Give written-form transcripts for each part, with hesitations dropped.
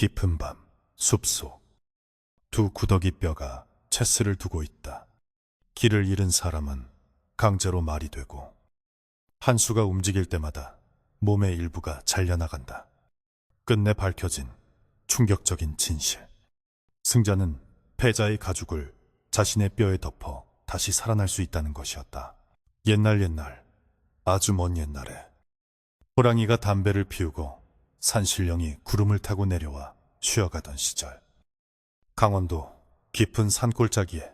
깊은 밤, 숲속. 두 구더기 뼈가 채스를 두고 있다. 길을 잃은 사람은 강제로 말이 되고, 한 수가 움직일 때마다 몸의 일부가 잘려나간다. 끝내 밝혀진 충격적인 진실. 승자는 패자의 가죽을 자신의 뼈에 덮어 다시 살아날 수 있다는 것이었다. 옛날, 아주 먼 옛날에 호랑이가 담배를 피우고 산신령이 구름을 타고 내려와 쉬어가던 시절, 강원도 깊은 산골짜기에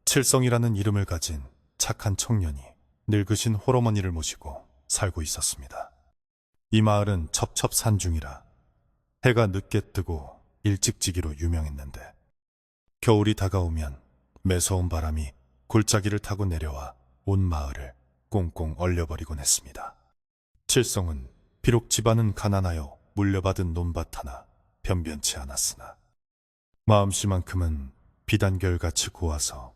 칠성이라는 이름을 가진 착한 청년이 늙으신 홀어머니를 모시고 살고 있었습니다. 이 마을은 첩첩산중이라 해가 늦게 뜨고 일찍 지기로 유명했는데, 겨울이 다가오면 매서운 바람이 골짜기를 타고 내려와 온 마을을 꽁꽁 얼려버리곤 했습니다. 칠성은 비록 집안은 가난하여 물려받은 논밭 하나 변변치 않았으나 마음씨만큼은 비단결같이 고와서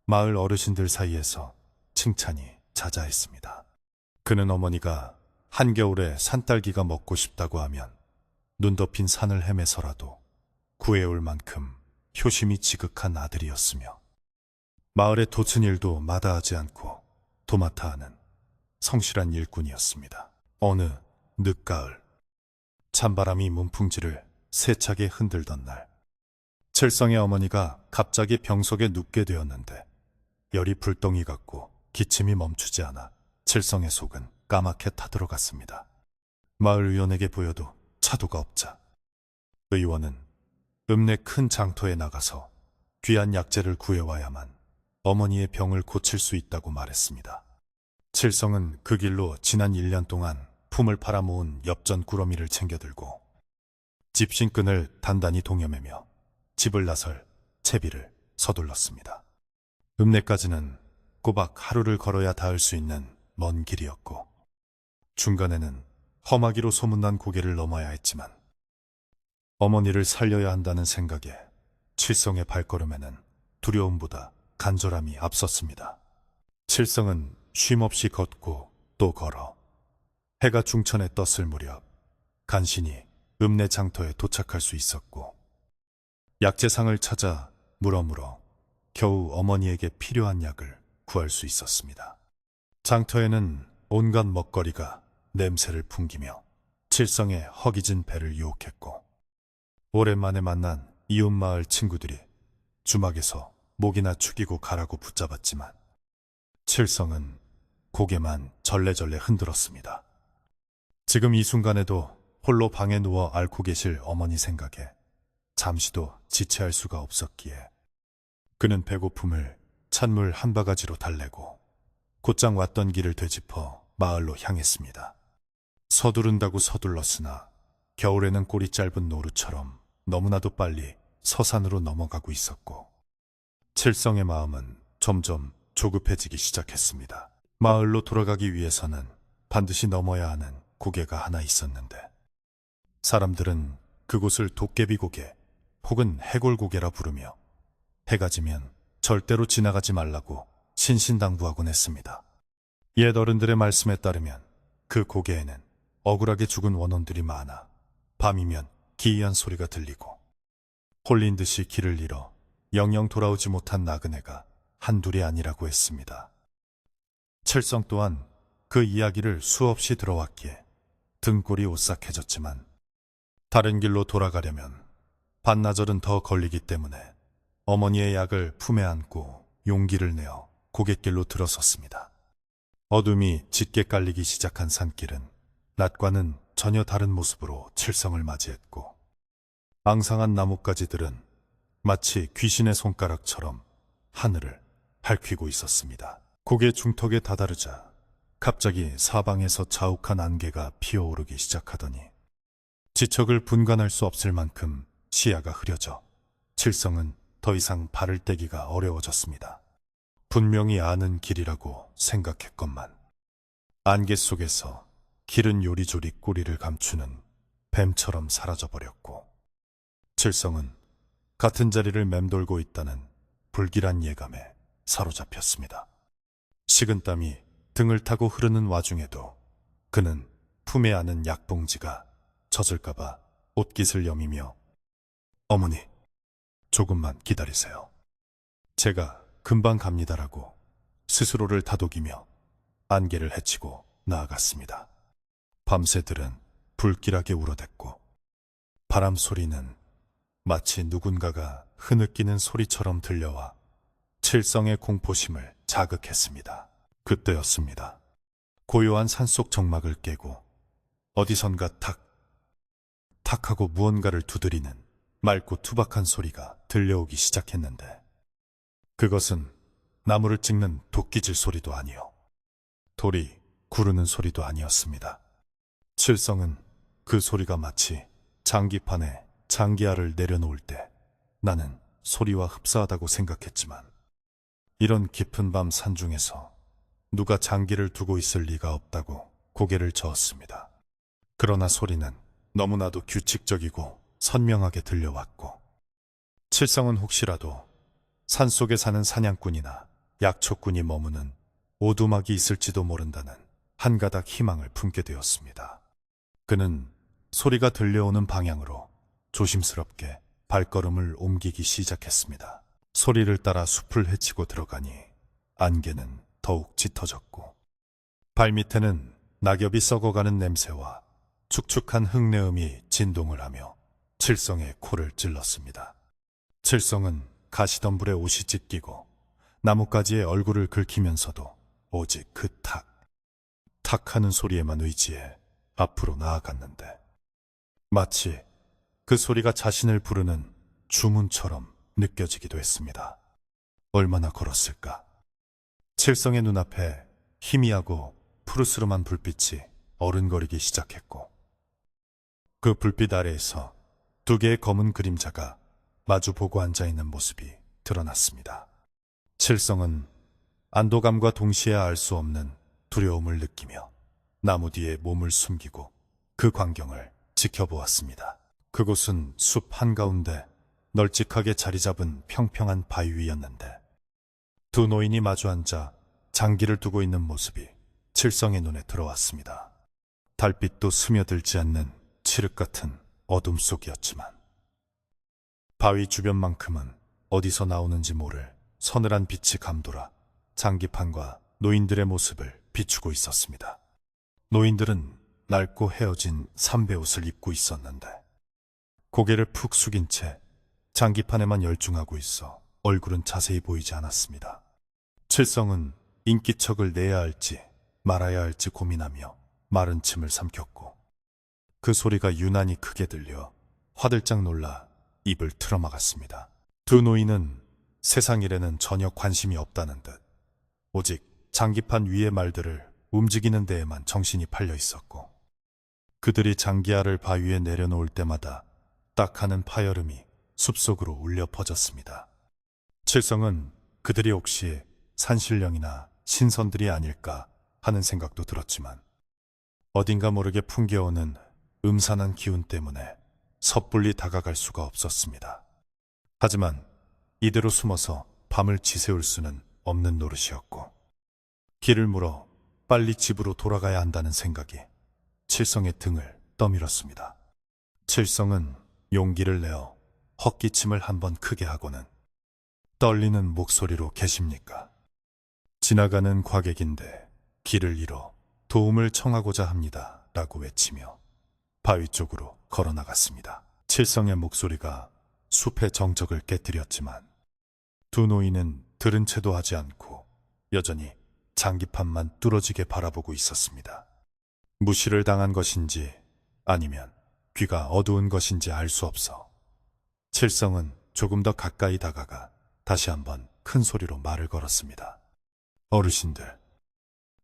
마을 어르신들 사이에서 칭찬이 자자했습니다. 그는 어머니가 한겨울에 산딸기가 먹고 싶다고 하면 눈 덮인 산을 헤매서라도 구해올 만큼 효심이 지극한 아들이었으며, 마을의 도친 일도 마다하지 않고 도맡아 하는 성실한 일꾼이었습니다. 어느 늦가을, 찬바람이 문풍지를 세차게 흔들던 날, 칠성의 어머니가 갑자기 병석에 눕게 되었는데, 열이 불덩이 같고 기침이 멈추지 않아 칠성의 속은 까맣게 타들어갔습니다. 마을 의원에게 보여도 차도가 없자 의원은 읍내 큰 장터에 나가서 귀한 약재를 구해와야만 어머니의 병을 고칠 수 있다고 말했습니다. 칠성은 그 길로 지난 1년 동안 품을 팔아 모은 엽전 꾸러미를 챙겨들고 집신끈을 단단히 동여매며 집을 나설 채비를 서둘렀습니다. 읍내까지는 꼬박 하루를 걸어야 닿을 수 있는 먼 길이었고, 중간에는 험하기로 소문난 고개를 넘어야 했지만, 어머니를 살려야 한다는 생각에 칠성의 발걸음에는 두려움보다 간절함이 앞섰습니다. 칠성은 쉼없이 걷고 또 걸어 해가 중천에 떴을 무렵 간신히 읍내 장터에 도착할 수 있었고, 약재상을 찾아 물어물어 겨우 어머니에게 필요한 약을 구할 수 있었습니다. 장터에는 온갖 먹거리가 냄새를 풍기며 칠성의 허기진 배를 유혹했고, 오랜만에 만난 이웃마을 친구들이 주막에서 목이나 축이고 가라고 붙잡았지만 칠성은 고개만 절레절레 흔들었습니다. 지금 이 순간에도 홀로 방에 누워 앓고 계실 어머니 생각에 잠시도 지체할 수가 없었기에 그는 배고픔을 찬물 한 바가지로 달래고 곧장 왔던 길을 되짚어 마을로 향했습니다. 서두른다고 서둘렀으나 겨울에는 꼬리 짧은 노루처럼 너무나도 빨리 서산으로 넘어가고 있었고, 칠성의 마음은 점점 조급해지기 시작했습니다. 마을로 돌아가기 위해서는 반드시 넘어야 하는 고개가 하나 있었는데, 사람들은 그곳을 도깨비고개 혹은 해골고개라 부르며 해가 지면 절대로 지나가지 말라고 신신당부하곤 했습니다. 옛 어른들의 말씀에 따르면 그 고개에는 억울하게 죽은 원혼들이 많아 밤이면 기이한 소리가 들리고, 홀린 듯이 길을 잃어 영영 돌아오지 못한 나그네가 한둘이 아니라고 했습니다. 칠성 또한 그 이야기를 수없이 들어왔기에 등골이 오싹해졌지만, 다른 길로 돌아가려면 반나절은 더 걸리기 때문에 어머니의 약을 품에 안고 용기를 내어 고갯길로 들어섰습니다. 어둠이 짙게 깔리기 시작한 산길은 낮과는 전혀 다른 모습으로 칠성을 맞이했고, 앙상한 나뭇가지들은 마치 귀신의 손가락처럼 하늘을 핥히고 있었습니다. 고개 중턱에 다다르자 갑자기 사방에서 자욱한 안개가 피어오르기 시작하더니 지척을 분간할 수 없을 만큼 시야가 흐려져 칠성은 더 이상 발을 떼기가 어려워졌습니다. 분명히 아는 길이라고 생각했건만 안개 속에서 길은 요리조리 꼬리를 감추는 뱀처럼 사라져버렸고, 칠성은 같은 자리를 맴돌고 있다는 불길한 예감에 사로잡혔습니다. 식은땀이 등을 타고 흐르는 와중에도 그는 품에 안은 약봉지가 젖을까봐 옷깃을 여미며 어머니, 조금만 기다리세요. 제가 금방 갑니다라고 스스로를 다독이며 안개를 헤치고 나아갔습니다. 밤새들은 불길하게 울어댔고 바람 소리는 마치 누군가가 흐느끼는 소리처럼 들려와 칠성의 공포심을 자극했습니다. 그때였습니다. 고요한 산속 정막을 깨고 어디선가 탁, 탁하고 무언가를 두드리는 맑고 투박한 소리가 들려오기 시작했는데 그것은 나무를 찍는 도끼질 소리도 아니요. 돌이 구르는 소리도 아니었습니다. 칠성은 그 소리가 마치 장기판에 장기알을 내려놓을 때 나는 소리와 흡사하다고 생각했지만 이런 깊은 밤 산중에서 누가 장기를 두고 있을 리가 없다고 고개를 저었습니다. 그러나 소리는 너무나도 규칙적이고 선명하게 들려왔고 칠성은 혹시라도 산속에 사는 사냥꾼이나 약초꾼이 머무는 오두막이 있을지도 모른다는 한 가닥 희망을 품게 되었습니다. 그는 소리가 들려오는 방향으로 조심스럽게 발걸음을 옮기기 시작했습니다. 소리를 따라 숲을 헤치고 들어가니 안개는 더욱 짙어졌고 발밑에는 낙엽이 썩어가는 냄새와 축축한 흙내음이 진동을 하며 칠성의 코를 찔렀습니다. 칠성은 가시덤불에 옷이 찢기고 나뭇가지에 얼굴을 긁히면서도 오직 그 탁, 탁하는 소리에만 의지해 앞으로 나아갔는데 마치 그 소리가 자신을 부르는 주문처럼 느껴지기도 했습니다. 얼마나 걸었을까? 칠성의 눈앞에 희미하고 푸르스름한 불빛이 어른거리기 시작했고 그 불빛 아래에서 두 개의 검은 그림자가 마주보고 앉아있는 모습이 드러났습니다. 칠성은 안도감과 동시에 알 수 없는 두려움을 느끼며 나무 뒤에 몸을 숨기고 그 광경을 지켜보았습니다. 그곳은 숲 한가운데 널찍하게 자리 잡은 평평한 바위 위였는데 두 노인이 마주 앉아 장기를 두고 있는 모습이 칠성의 눈에 들어왔습니다. 달빛도 스며들지 않는 칠흑 같은 어둠 속이었지만 바위 주변만큼은 어디서 나오는지 모를 서늘한 빛이 감돌아 장기판과 노인들의 모습을 비추고 있었습니다. 노인들은 낡고 헤어진 삼배옷을 입고 있었는데 고개를 푹 숙인 채 장기판에만 열중하고 있어 얼굴은 자세히 보이지 않았습니다. 칠성은 인기척을 내야 할지 말아야 할지 고민하며 마른 침을 삼켰고 그 소리가 유난히 크게 들려 화들짝 놀라 입을 틀어막았습니다. 두 노인은 세상 일에는 전혀 관심이 없다는 듯 오직 장기판 위의 말들을 움직이는 데에만 정신이 팔려 있었고 그들이 장기알을 바위에 내려놓을 때마다 딱 하는 파열음이 숲속으로 울려 퍼졌습니다. 칠성은 그들이 혹시 산신령이나 신선들이 아닐까 하는 생각도 들었지만 어딘가 모르게 풍겨오는 음산한 기운 때문에 섣불리 다가갈 수가 없었습니다. 하지만 이대로 숨어서 밤을 지새울 수는 없는 노릇이었고 길을 물어 빨리 집으로 돌아가야 한다는 생각이 칠성의 등을 떠밀었습니다. 칠성은 용기를 내어 헛기침을 한번 크게 하고는 떨리는 목소리로 계십니까? 지나가는 과객인데 길을 잃어 도움을 청하고자 합니다. 라고 외치며 바위 쪽으로 걸어 나갔습니다. 칠성의 목소리가 숲의 정적을 깨뜨렸지만 두 노인은 들은 채도 하지 않고 여전히 장기판만 뚫어지게 바라보고 있었습니다. 무시를 당한 것인지 아니면 귀가 어두운 것인지 알 수 없어 칠성은 조금 더 가까이 다가가 다시 한번 큰 소리로 말을 걸었습니다. 어르신들,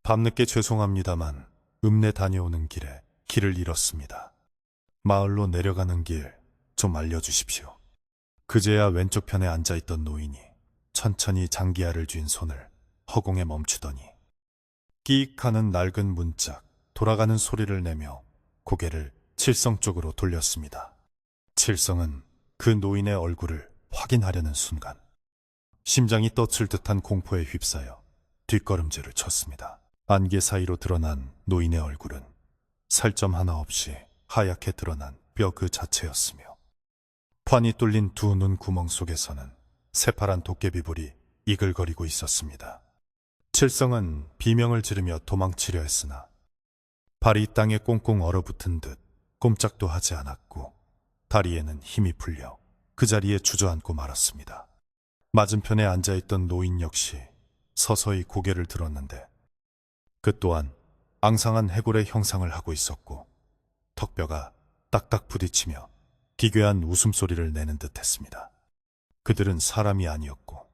밤늦게 죄송합니다만 읍내 다녀오는 길에 길을 잃었습니다. 마을로 내려가는 길 좀 알려주십시오. 그제야 왼쪽 편에 앉아있던 노인이 천천히 장기알을 쥔 손을 허공에 멈추더니 끼익 하는 낡은 문짝 돌아가는 소리를 내며 고개를 칠성 쪽으로 돌렸습니다. 칠성은 그 노인의 얼굴을 확인하려는 순간 심장이 떠칠 듯한 공포에 휩싸여 뒷걸음질을 쳤습니다. 안개 사이로 드러난 노인의 얼굴은 살점 하나 없이 하얗게 드러난 뼈 그 자체였으며 환히 뚫린 두 눈 구멍 속에서는 새파란 도깨비불이 이글거리고 있었습니다. 칠성은 비명을 지르며 도망치려 했으나 발이 땅에 꽁꽁 얼어붙은 듯 꼼짝도 하지 않았고 다리에는 힘이 풀려 그 자리에 주저앉고 말았습니다. 맞은편에 앉아있던 노인 역시 서서히 고개를 들었는데 그 또한 앙상한 해골의 형상을 하고 있었고 턱뼈가 딱딱 부딪히며 기괴한 웃음소리를 내는 듯했습니다. 그들은 사람이 아니었고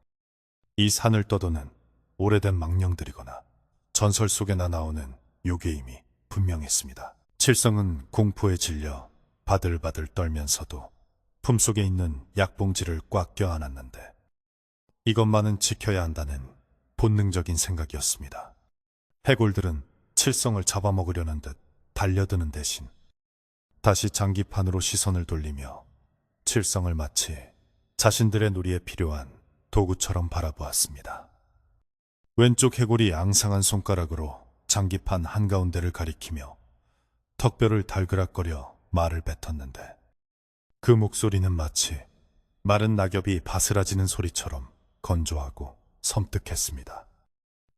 이 산을 떠도는 오래된 망령들이거나 전설 속에나 나오는 요괴임이 분명했습니다. 칠성은 공포에 질려 바들바들 떨면서도 품속에 있는 약봉지를 꽉 껴안았는데 이것만은 지켜야 한다는 본능적인 생각이었습니다. 해골들은 칠성을 잡아먹으려는 듯 달려드는 대신 다시 장기판으로 시선을 돌리며 칠성을 마치 자신들의 놀이에 필요한 도구처럼 바라보았습니다. 왼쪽 해골이 앙상한 손가락으로 장기판 한가운데를 가리키며 턱뼈를 달그락거려 말을 뱉었는데 그 목소리는 마치 마른 낙엽이 바스라지는 소리처럼 건조하고 섬뜩했습니다.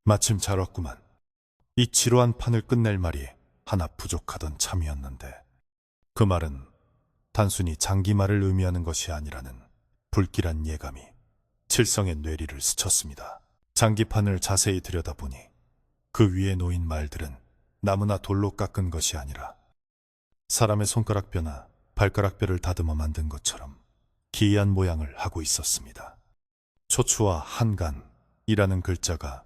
마침 잘 왔구만. 이 지루한 판을 끝낼 말이 하나 부족하던 참이었는데 그 말은 단순히 장기말을 의미하는 것이 아니라는 불길한 예감이 칠성의 뇌리를 스쳤습니다. 장기판을 자세히 들여다보니 그 위에 놓인 말들은 나무나 돌로 깎은 것이 아니라 사람의 손가락뼈나 발가락뼈를 다듬어 만든 것처럼 기이한 모양을 하고 있었습니다. 초추와 한간이라는 글자가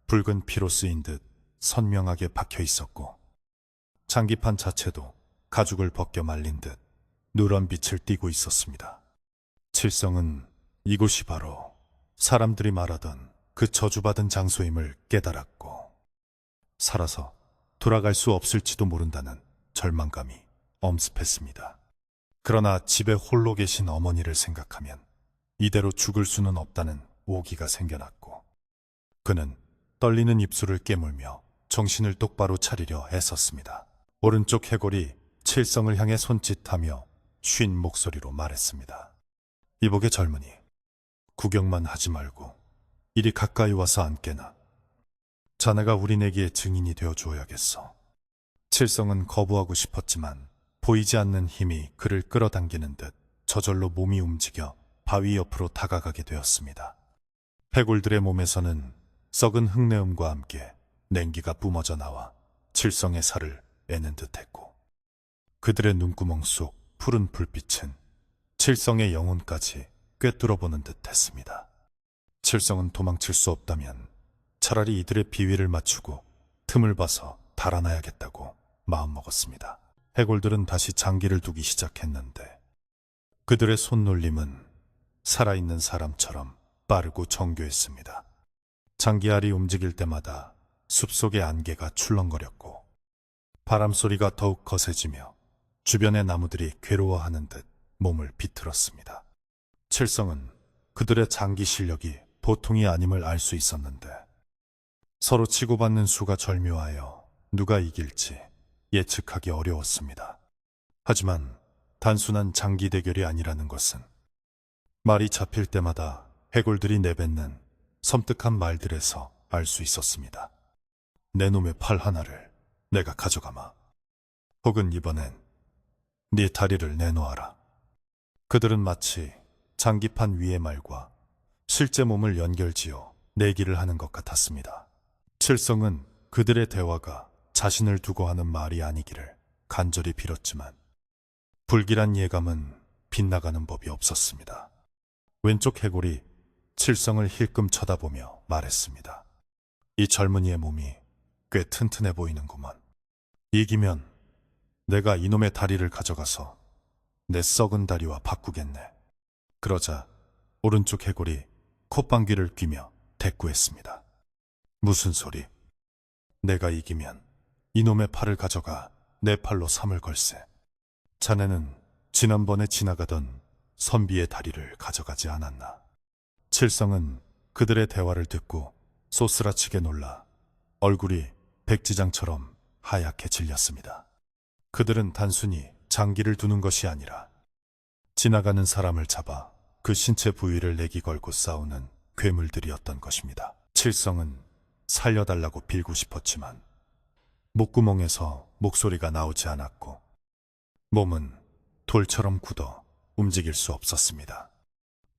붉은 피로 쓰인 듯 선명하게 박혀 있었고 장기판 자체도 가죽을 벗겨 말린 듯 누런 빛을 띠고 있었습니다. 칠성은 이곳이 바로 사람들이 말하던 그 저주받은 장소임을 깨달았고 살아서 돌아갈 수 없을지도 모른다는 절망감이 엄습했습니다. 그러나 집에 홀로 계신 어머니를 생각하면 이대로 죽을 수는 없다는 오기가 생겨났고 그는 떨리는 입술을 깨물며 정신을 똑바로 차리려 애썼습니다. 오른쪽 해골이 칠성을 향해 손짓하며 쉰 목소리로 말했습니다. 이복의 젊은이, 구경만 하지 말고 이리 가까이 와서 앉게나. 자네가 우리 내기의 증인이 되어 주어야겠어. 칠성은 거부하고 싶었지만 보이지 않는 힘이 그를 끌어당기는 듯 저절로 몸이 움직여 바위 옆으로 다가가게 되었습니다. 해골들의 몸에서는 썩은 흙내음과 함께 냉기가 뿜어져 나와 칠성의 살을 애는 듯했고 그들의 눈구멍 속 푸른 불빛은 칠성의 영혼까지 꿰뚫어보는 듯했습니다. 칠성은 도망칠 수 없다면 차라리 이들의 비위를 맞추고 틈을 봐서 달아나야겠다고 마음먹었습니다. 해골들은 다시 장기를 두기 시작했는데 그들의 손놀림은 살아있는 사람처럼 빠르고 정교했습니다. 장기알이 움직일 때마다 숲속의 안개가 출렁거렸고 바람소리가 더욱 거세지며 주변의 나무들이 괴로워하는 듯 몸을 비틀었습니다. 칠성은 그들의 장기 실력이 보통이 아님을 알 수 있었는데 서로 치고받는 수가 절묘하여 누가 이길지 예측하기 어려웠습니다. 하지만 단순한 장기 대결이 아니라는 것은 말이 잡힐 때마다 해골들이 내뱉는 섬뜩한 말들에서 알 수 있었습니다. 내 놈의 팔 하나를 내가 가져가마. 혹은 이번엔 네 다리를 내놓아라. 그들은 마치 장기판 위의 말과 실제 몸을 연결지어 내기를 하는 것 같았습니다. 칠성은 그들의 대화가 자신을 두고 하는 말이 아니기를 간절히 빌었지만 불길한 예감은 빗나가는 법이 없었습니다. 왼쪽 해골이 칠성을 힐끔 쳐다보며 말했습니다. 이 젊은이의 몸이 꽤 튼튼해 보이는구먼. 이기면 내가 이놈의 다리를 가져가서 내 썩은 다리와 바꾸겠네. 그러자 오른쪽 해골이 콧방귀를 뀌며 대꾸했습니다. 무슨 소리? 내가 이기면 이놈의 팔을 가져가 내 팔로 삼을 걸세. 자네는 지난번에 지나가던 선비의 다리를 가져가지 않았나? 칠성은 그들의 대화를 듣고 소스라치게 놀라 얼굴이 백지장처럼 하얗게 질렸습니다. 그들은 단순히 장기를 두는 것이 아니라 지나가는 사람을 잡아 그 신체 부위를 내기 걸고 싸우는 괴물들이었던 것입니다. 칠성은 살려달라고 빌고 싶었지만 목구멍에서 목소리가 나오지 않았고 몸은 돌처럼 굳어 움직일 수 없었습니다.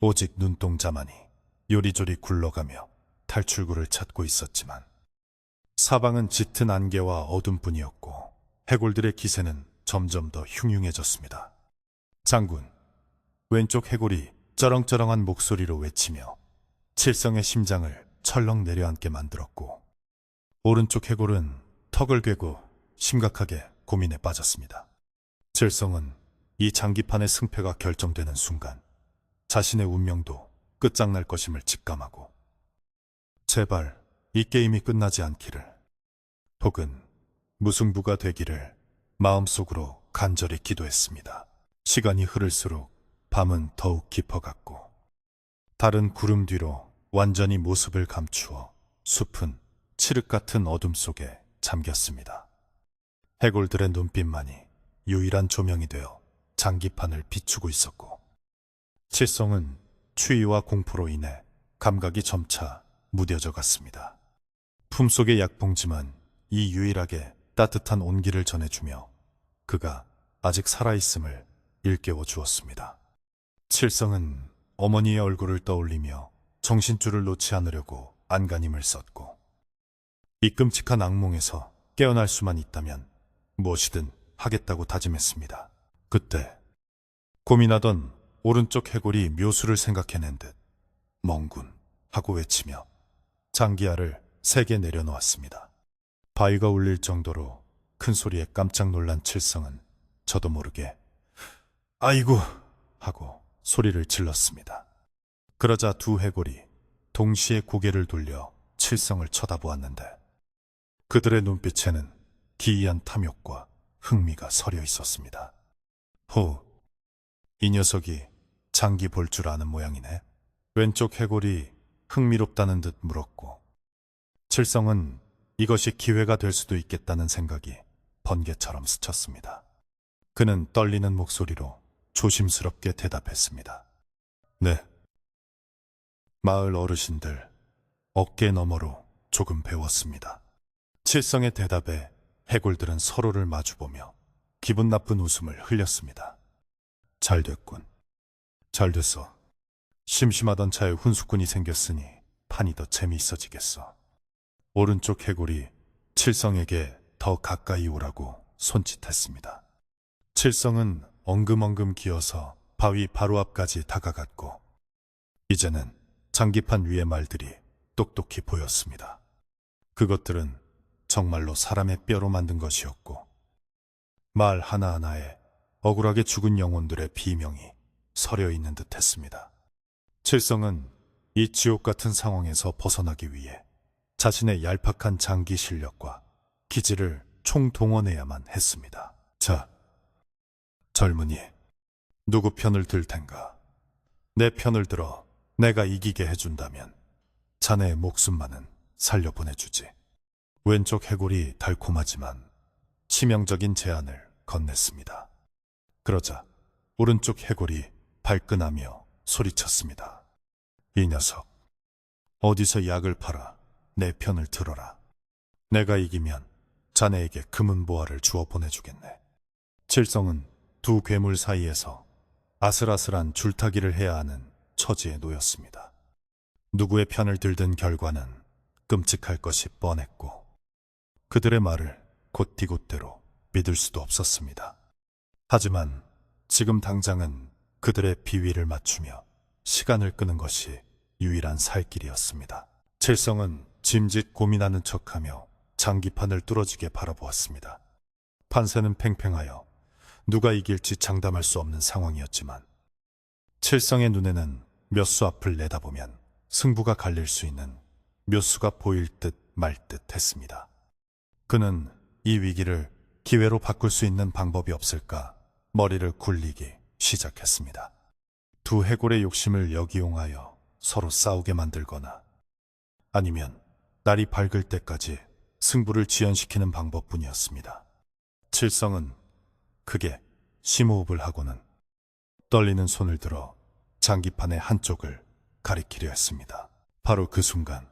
오직 눈동자만이 요리조리 굴러가며 탈출구를 찾고 있었지만 사방은 짙은 안개와 어둠뿐이었고 해골들의 기세는 점점 더 흉흉해졌습니다. 장군, 왼쪽 해골이 쩌렁쩌렁한 목소리로 외치며 칠성의 심장을 철렁 내려앉게 만들었고 오른쪽 해골은 턱을 괴고 심각하게 고민에 빠졌습니다. 칠성은 이 장기판의 승패가 결정되는 순간 자신의 운명도 끝장날 것임을 직감하고 제발 이 게임이 끝나지 않기를 혹은 무승부가 되기를 마음속으로 간절히 기도했습니다. 시간이 흐를수록 밤은 더욱 깊어갔고 달은 구름 뒤로 완전히 모습을 감추어 숲은 칠흑 같은 어둠 속에 잠겼습니다. 해골들의 눈빛만이 유일한 조명이 되어 장기판을 비추고 있었고 칠성은 추위와 공포로 인해 감각이 점차 무뎌져 갔습니다. 품속의 약봉지만 이 유일하게 따뜻한 온기를 전해주며 그가 아직 살아있음을 일깨워 주었습니다. 칠성은 어머니의 얼굴을 떠올리며 정신줄을 놓지 않으려고 안간힘을 썼고 이 끔찍한 악몽에서 깨어날 수만 있다면 무엇이든 하겠다고 다짐했습니다. 그때 고민하던 오른쪽 해골이 묘수를 생각해낸 듯 멍군 하고 외치며 장기알을 3개 내려놓았습니다. 바위가 울릴 정도로 큰 소리에 깜짝 놀란 칠성은 저도 모르게 아이고 하고 소리를 질렀습니다. 그러자 두 해골이 동시에 고개를 돌려 칠성을 쳐다보았는데 그들의 눈빛에는 기이한 탐욕과 흥미가 서려 있었습니다. 호, 이 녀석이 장기 볼 줄 아는 모양이네. 왼쪽 해골이 흥미롭다는 듯 물었고 칠성은 이것이 기회가 될 수도 있겠다는 생각이 번개처럼 스쳤습니다. 그는 떨리는 목소리로 조심스럽게 대답했습니다. 네. 마을 어르신들 어깨 너머로 조금 배웠습니다. 칠성의 대답에 해골들은 서로를 마주보며 기분 나쁜 웃음을 흘렸습니다. 잘 됐군. 잘 됐어. 심심하던 차에 훈수꾼이 생겼으니 판이 더 재미있어지겠어. 오른쪽 해골이 칠성에게 더 가까이 오라고 손짓했습니다. 칠성은 엉금엉금 기어서 바위 바로 앞까지 다가갔고 이제는 장기판 위의 말들이 똑똑히 보였습니다. 그것들은 정말로 사람의 뼈로 만든 것이었고 말 하나하나에 억울하게 죽은 영혼들의 비명이 서려 있는 듯 했습니다. 칠성은 이 지옥 같은 상황에서 벗어나기 위해 자신의 얄팍한 장기 실력과 기지를 총동원해야만 했습니다. 자, 젊은이, 누구 편을 들 텐가? 내 편을 들어 내가 이기게 해준다면 자네의 목숨만은 살려보내주지. 왼쪽 해골이 달콤하지만 치명적인 제안을 건넸습니다. 그러자 오른쪽 해골이 발끈하며 소리쳤습니다. 이 녀석, 어디서 약을 팔아 내 편을 들어라. 내가 이기면 자네에게 금은 보화를 주어 보내주겠네. 칠성은 두 괴물 사이에서 아슬아슬한 줄타기를 해야 하는 처지에 놓였습니다. 누구의 편을 들든 결과는 끔찍할 것이 뻔했고 그들의 말을 곧디곧대로 믿을 수도 없었습니다. 하지만 지금 당장은 그들의 비위를 맞추며 시간을 끄는 것이 유일한 살 길이었습니다. 칠성은 짐짓 고민하는 척하며 장기판을 뚫어지게 바라보았습니다. 판세는 팽팽하여 누가 이길지 장담할 수 없는 상황이었지만 칠성의 눈에는 몇 수 앞을 내다보면 승부가 갈릴 수 있는 몇 수가 보일 듯 말 듯 했습니다. 그는 이 위기를 기회로 바꿀 수 있는 방법이 없을까 머리를 굴리기 시작했습니다. 두 해골의 욕심을 역이용하여 서로 싸우게 만들거나 아니면 날이 밝을 때까지 승부를 지연시키는 방법뿐이었습니다. 칠성은 크게 심호흡을 하고는 떨리는 손을 들어 장기판의 한쪽을 가리키려 했습니다. 바로 그 순간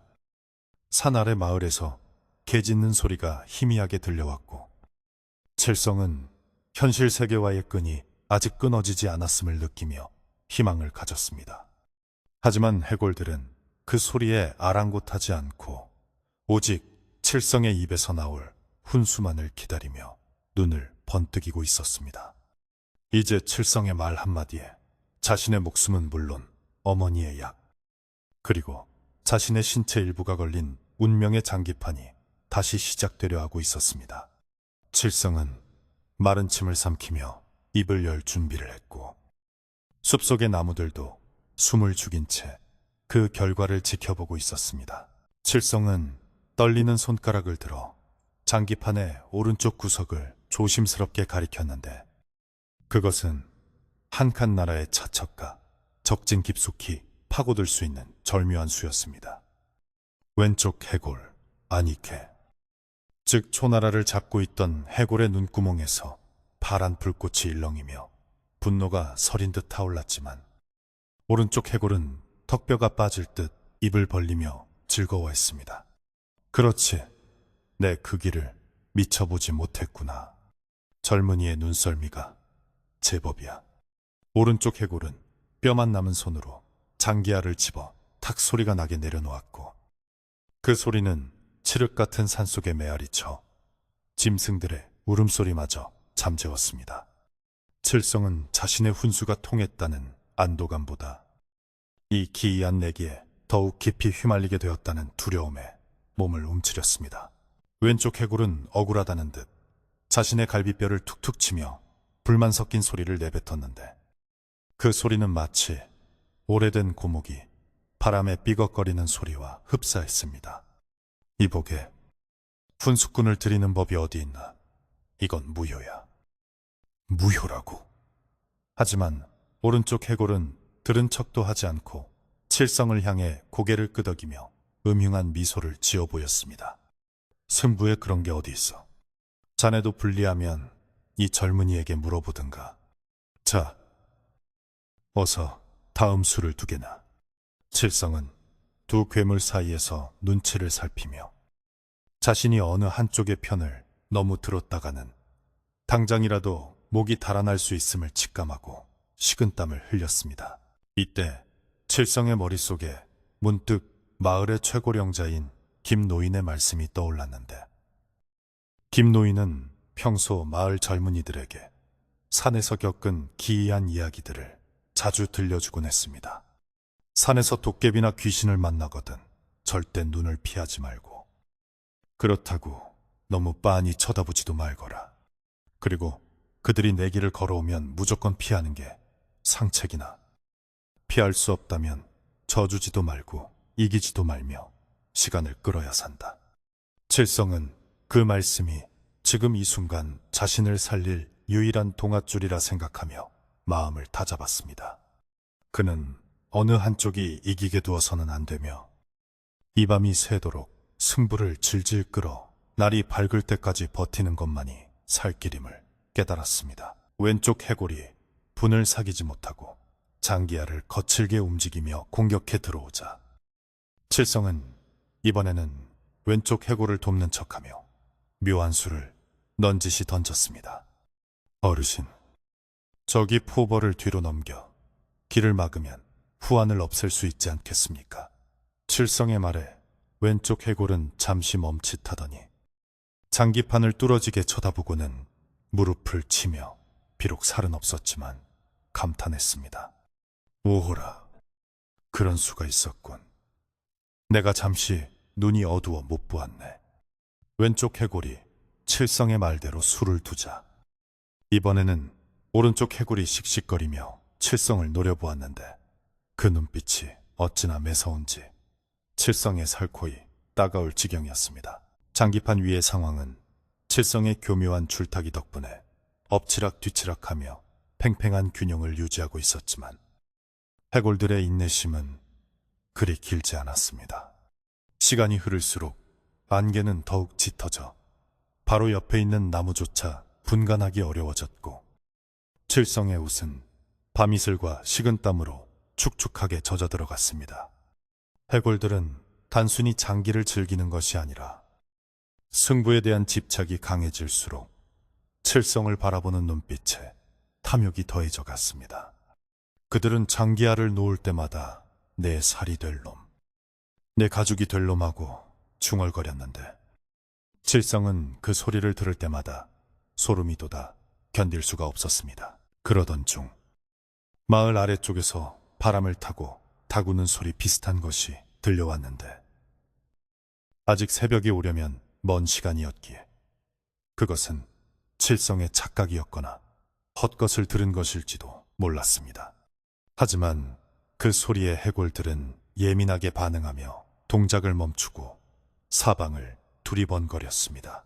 산 아래 마을에서 개 짖는 소리가 희미하게 들려왔고, 칠성은 현실 세계와의 끈이 아직 끊어지지 않았음을 느끼며 희망을 가졌습니다. 하지만 해골들은 그 소리에 아랑곳하지 않고 오직 칠성의 입에서 나올 훈수만을 기다리며 눈을 번뜩이고 있었습니다. 이제 칠성의 말 한마디에 자신의 목숨은 물론 어머니의 약, 그리고 자신의 신체 일부가 걸린 운명의 장기판이 다시 시작되려 하고 있었습니다. 칠성은 마른 침을 삼키며 입을 열 준비를 했고, 숲속의 나무들도 숨을 죽인 채 그 결과를 지켜보고 있었습니다. 칠성은 떨리는 손가락을 들어 장기판의 오른쪽 구석을 조심스럽게 가리켰는데, 그것은 한 칸 나라의 차척과 적진 깊숙이 파고들 수 있는 절묘한 수였습니다. 왼쪽 해골, 아니케, 즉 초나라를 잡고 있던 해골의 눈구멍에서 파란 불꽃이 일렁이며 분노가 서린 듯 타올랐지만, 오른쪽 해골은 턱뼈가 빠질 듯 입을 벌리며 즐거워했습니다. 그렇지, 내 그 길을 미쳐보지 못했구나. 젊은이의 눈썰미가 제법이야. 오른쪽 해골은 뼈만 남은 손으로 장기알을 집어 탁 소리가 나게 내려놓았고, 그 소리는 칠흑 같은 산속에 메아리쳐 짐승들의 울음소리마저 잠재웠습니다. 칠성은 자신의 훈수가 통했다는 안도감보다 이 기이한 내기에 더욱 깊이 휘말리게 되었다는 두려움에 몸을 움츠렸습니다. 왼쪽 해골은 억울하다는 듯 자신의 갈비뼈를 툭툭 치며 불만 섞인 소리를 내뱉었는데, 그 소리는 마치 오래된 고목이 바람에 삐걱거리는 소리와 흡사했습니다. 이보게, 훈수꾼을 들이는 법이 어디 있나? 이건 무효야. 무효라고? 하지만 오른쪽 해골은 들은 척도 하지 않고 칠성을 향해 고개를 끄덕이며 음흉한 미소를 지어 보였습니다. 승부에 그런 게 어디 있어? 자네도 불리하면 이 젊은이에게 물어보든가. 자, 어서 다음 수를 두게나. 칠성은 두 괴물 사이에서 눈치를 살피며 자신이 어느 한쪽의 편을 너무 들었다가는 당장이라도 목이 달아날 수 있음을 직감하고 식은땀을 흘렸습니다. 이때 칠성의 머릿속에 문득 마을의 최고령자인 김노인의 말씀이 떠올랐는데, 김노인은 평소 마을 젊은이들에게 산에서 겪은 기이한 이야기들을 자주 들려주곤 했습니다. 산에서 도깨비나 귀신을 만나거든 절대 눈을 피하지 말고, 그렇다고 너무 빤히 쳐다보지도 말거라. 그리고 그들이 내 길을 걸어오면 무조건 피하는 게 상책이나, 피할 수 없다면 져주지도 말고 이기지도 말며 시간을 끌어야 산다. 칠성은 그 말씀이 지금 이 순간 자신을 살릴 유일한 동아줄이라 생각하며 마음을 다잡았습니다. 그는 어느 한쪽이 이기게 두어서는 안 되며 이 밤이 새도록 승부를 질질 끌어 날이 밝을 때까지 버티는 것만이 살 길임을 깨달았습니다. 왼쪽 해골이 분을 사귀지 못하고 장기알을 거칠게 움직이며 공격해 들어오자, 칠성은 이번에는 왼쪽 해골을 돕는 척하며 묘한 수를 넌지시 던졌습니다. 어르신, 저기 포벌을 뒤로 넘겨 길을 막으면 후환을 없앨 수 있지 않겠습니까? 칠성의 말에 왼쪽 해골은 잠시 멈칫하더니 장기판을 뚫어지게 쳐다보고는 무릎을 치며, 비록 살은 없었지만 감탄했습니다. 오호라, 그런 수가 있었군. 내가 잠시 눈이 어두워 못 보았네. 왼쪽 해골이 칠성의 말대로 수를 두자, 이번에는 오른쪽 해골이 씩씩거리며 칠성을 노려보았는데, 그 눈빛이 어찌나 매서운지 칠성의 살코이 따가울 지경이었습니다. 장기판 위의 상황은 칠성의 교묘한 줄타기 덕분에 엎치락 뒤치락하며 팽팽한 균형을 유지하고 있었지만, 해골들의 인내심은 그리 길지 않았습니다. 시간이 흐를수록 안개는 더욱 짙어져 바로 옆에 있는 나무조차 분간하기 어려워졌고, 칠성의 옷은 밤이슬과 식은땀으로 축축하게 젖어 들어갔습니다. 해골들은 단순히 장기를 즐기는 것이 아니라 승부에 대한 집착이 강해질수록 칠성을 바라보는 눈빛에 탐욕이 더해져 갔습니다. 그들은 장기알을 놓을 때마다 내 살이 될 놈, 내 가죽이 될 놈하고 중얼거렸는데 칠성은 그 소리를 들을 때마다 소름이 돋아 견딜 수가 없었습니다. 그러던 중 마을 아래쪽에서 바람을 타고 다구는 소리 비슷한 것이 들려왔는데 아직 새벽이 오려면 먼 시간이었기에 그것은 칠성의 착각이었거나 헛것을 들은 것일지도 몰랐습니다. 하지만 그 소리에 해골들은 예민하게 반응하며 동작을 멈추고 사방을 두리번거렸습니다.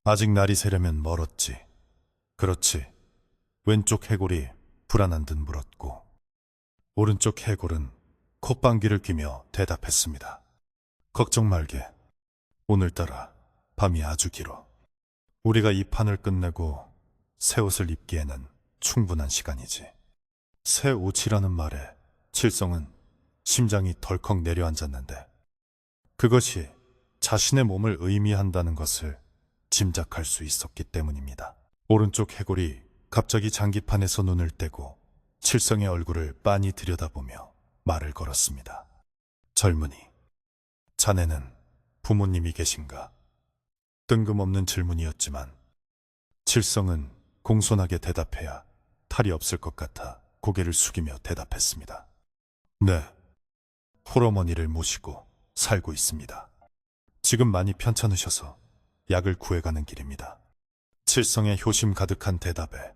아직 날이 새려면 멀었지. 그렇지. 왼쪽 해골이 불안한 듯 물었고 오른쪽 해골은 콧방귀를 뀌며 대답했습니다. 걱정 말게. 오늘따라 밤이 아주 길어. 우리가 이 판을 끝내고 새 옷을 입기에는 충분한 시간이지. 새 옷이라는 말에 칠성은 심장이 덜컥 내려앉았는데 그것이 자신의 몸을 의미한다는 것을 짐작할 수 있었기 때문입니다. 오른쪽 해골이 갑자기 장기판에서 눈을 떼고 칠성의 얼굴을 빤히 들여다보며 말을 걸었습니다. 젊은이, 자네는 부모님이 계신가? 뜬금없는 질문이었지만 칠성은 공손하게 대답해야 탈이 없을 것 같아 고개를 숙이며 대답했습니다. 네, 홀어머니를 모시고 살고 있습니다. 지금 많이 편찮으셔서 약을 구해가는 길입니다. 칠성의 효심 가득한 대답에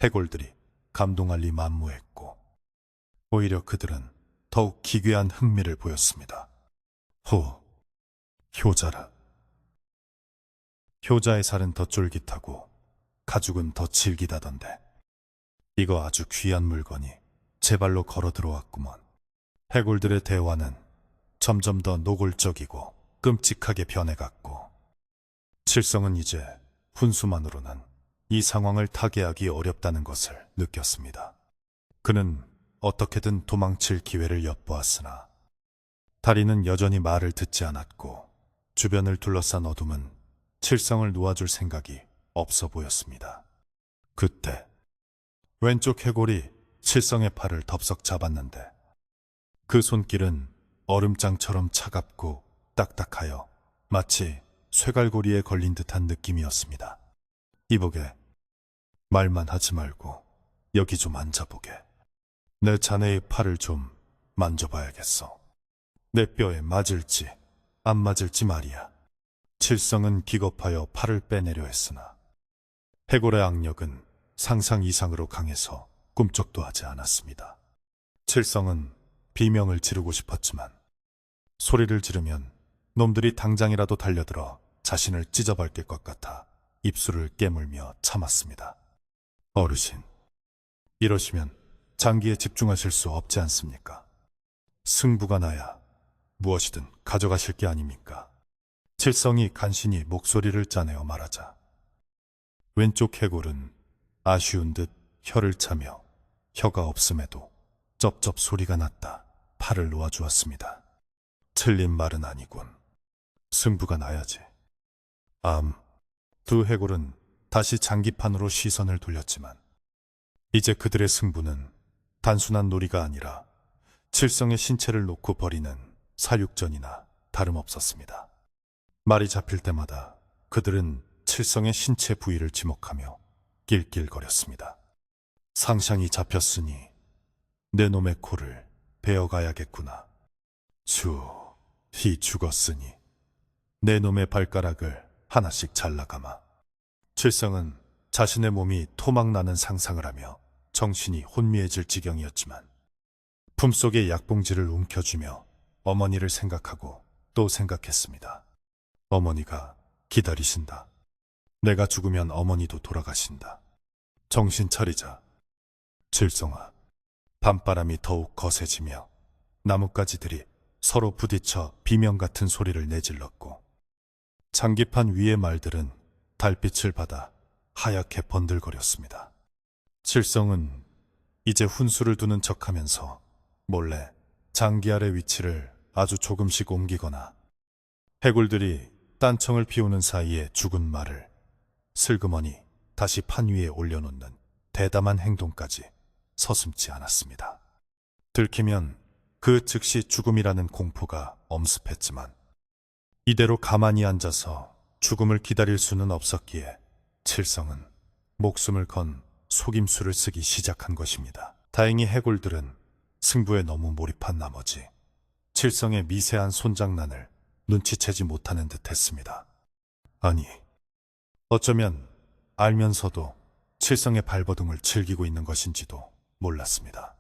해골들이 감동할 리 만무했고 오히려 그들은 더욱 기괴한 흥미를 보였습니다. 효자라. 효자의 살은 더 쫄깃하고 가죽은 더 질기다던데 이거 아주 귀한 물건이 제 발로 걸어 들어왔구먼. 해골들의 대화는 점점 더 노골적이고 끔찍하게 변해갔고 칠성은 이제 훈수만으로는 이 상황을 타개하기 어렵다는 것을 느꼈습니다. 그는 어떻게든 도망칠 기회를 엿보았으나 다리는 여전히 말을 듣지 않았고 주변을 둘러싼 어둠은 칠성을 놓아줄 생각이 없어 보였습니다. 그때 왼쪽 해골이 칠성의 팔을 덥석 잡았는데 그 손길은 얼음장처럼 차갑고 딱딱하여 마치 쇠갈고리에 걸린 듯한 느낌이었습니다. 이보게, 말만 하지 말고 여기 좀 앉아보게. 내 자네의 팔을 좀 만져봐야겠어. 내 뼈에 맞을지 안 맞을지 말이야. 칠성은 기겁하여 팔을 빼내려 했으나 해골의 악력은 상상 이상으로 강해서 꿈쩍도 하지 않았습니다. 칠성은 비명을 지르고 싶었지만 소리를 지르면 놈들이 당장이라도 달려들어 자신을 찢어밟을 것 같아 입술을 깨물며 참았습니다. 어르신, 이러시면 장기에 집중하실 수 없지 않습니까? 승부가 나야 무엇이든 가져가실 게 아닙니까? 칠성이 간신히 목소리를 짜내어 말하자 왼쪽 해골은 아쉬운 듯 혀를 차며 혀가 없음에도 쩝쩝 소리가 났다 팔을 놓아주었습니다. 틀린 말은 아니군. 승부가 나야지. 두 해골은 다시 장기판으로 시선을 돌렸지만 이제 그들의 승부는 단순한 놀이가 아니라 칠성의 신체를 놓고 벌이는 사육전이나 다름없었습니다. 말이 잡힐 때마다 그들은 칠성의 신체 부위를 지목하며 낄낄거렸습니다. 상상이 잡혔으니 내 놈의 코를 베어가야겠구나. 히 죽었으니 내 놈의 발가락을 하나씩 잘라가마. 칠성은 자신의 몸이 토막나는 상상을 하며 정신이 혼미해질 지경이었지만 품속의 약봉지를 움켜쥐며 어머니를 생각하고 또 생각했습니다. 어머니가 기다리신다. 내가 죽으면 어머니도 돌아가신다. 정신 차리자. 칠성아. 밤바람이 더욱 거세지며 나뭇가지들이 서로 부딪혀 비명 같은 소리를 내질렀고 장기판 위의 말들은 달빛을 받아 하얗게 번들거렸습니다. 칠성은 이제 훈수를 두는 척하면서 몰래 장기 아래 위치를 아주 조금씩 옮기거나 해골들이 딴청을 피우는 사이에 죽은 말을 슬그머니 다시 판 위에 올려놓는 대담한 행동까지 서슴지 않았습니다. 들키면 그 즉시 죽음이라는 공포가 엄습했지만 이대로 가만히 앉아서 죽음을 기다릴 수는 없었기에 칠성은 목숨을 건 속임수를 쓰기 시작한 것입니다. 다행히 해골들은 승부에 너무 몰입한 나머지 칠성의 미세한 손장난을 눈치채지 못하는 듯 했습니다. 아니, 어쩌면 알면서도 칠성의 발버둥을 즐기고 있는 것인지도 몰랐습니다.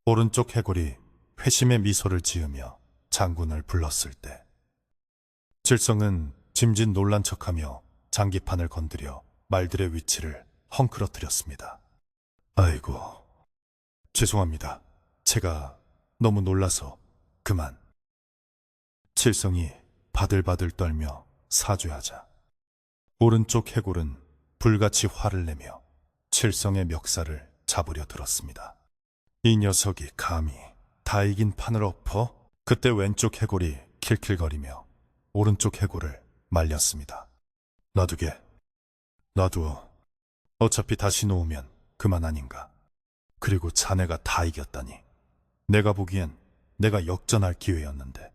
오른쪽 해골이 회심의 미소를 지으며 장군을 불렀을 때 칠성은 짐짓 놀란 척하며 장기판을 건드려 말들의 위치를 헝클어뜨렸습니다. 아이고, 죄송합니다. 제가 너무 놀라서 그만. 칠성이 바들바들 떨며 사죄하자 오른쪽 해골은 불같이 화를 내며 칠성의 멱살을 잡으려 들었습니다. 이 녀석이 감히 다 이긴 판을 엎어? 그때 왼쪽 해골이 킬킬거리며 오른쪽 해골을 말렸습니다. 놔두게. 놔두어. 어차피 다시 놓으면 그만 아닌가. 그리고 자네가 다 이겼다니. 내가 보기엔 내가 역전할 기회였는데.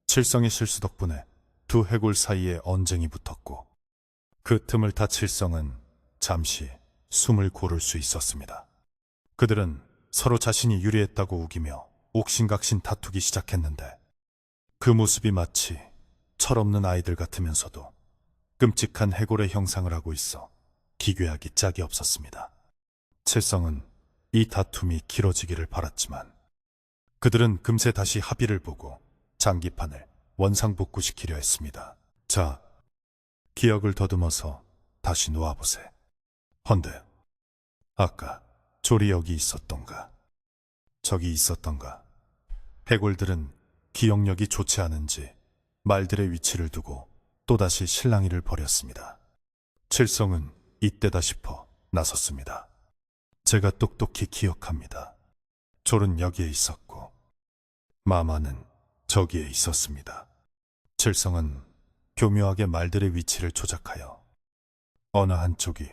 칠성의 실수 덕분에 두 해골 사이에 언쟁이 붙었고 그 틈을 타 칠성은 잠시 숨을 고를 수 있었습니다. 그들은 서로 자신이 유리했다고 우기며 옥신각신 다투기 시작했는데 그 모습이 마치 철없는 아이들 같으면서도 끔찍한 해골의 형상을 하고 있어 기괴하기 짝이 없었습니다. 칠성은 이 다툼이 길어지기를 바랐지만 그들은 금세 다시 합의를 보고 장기판을 원상복구시키려 했습니다. 자, 기억을 더듬어서 다시 놓아보세. 헌데, 아까 졸이 여기 있었던가? 저기 있었던가? 해골들은 기억력이 좋지 않은지 말들의 위치를 두고 또다시 실랑이를 벌였습니다. 칠성은 이때다 싶어 나섰습니다. 제가 똑똑히 기억합니다. 졸은 여기에 있었고 마마는 저기에 있었습니다. 칠성은 교묘하게 말들의 위치를 조작하여 어느 한쪽이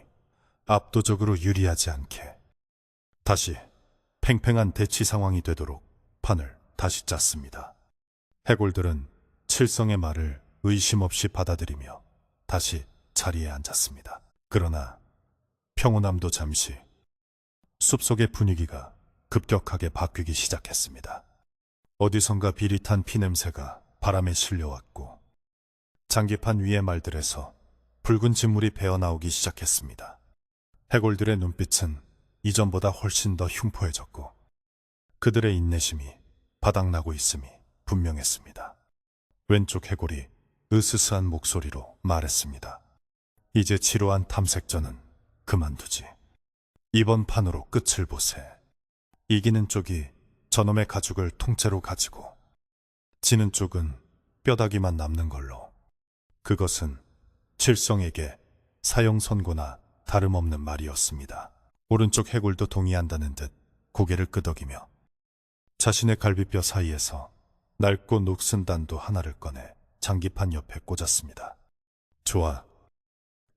압도적으로 유리하지 않게 다시 팽팽한 대치 상황이 되도록 판을 다시 짰습니다. 해골들은 칠성의 말을 의심 없이 받아들이며 다시 자리에 앉았습니다. 그러나 평온함도 잠시 숲속의 분위기가 급격하게 바뀌기 시작했습니다. 어디선가 비릿한 피냄새가 바람에 실려왔고 장기판 위의 말들에서 붉은 진물이 배어나오기 시작했습니다. 해골들의 눈빛은 이전보다 훨씬 더 흉포해졌고 그들의 인내심이 바닥나고 있음이 분명했습니다. 왼쪽 해골이 으스스한 목소리로 말했습니다. 이제 지루한 탐색전은 그만두지. 이번 판으로 끝을 보세. 이기는 쪽이 저놈의 가죽을 통째로 가지고 지는 쪽은 뼈다귀만 남는 걸로. 그것은 칠성에게 사형선고나 다름없는 말이었습니다. 오른쪽 해골도 동의한다는 듯 고개를 끄덕이며 자신의 갈비뼈 사이에서 낡고 녹슨 단도 하나를 꺼내 장기판 옆에 꽂았습니다. 좋아.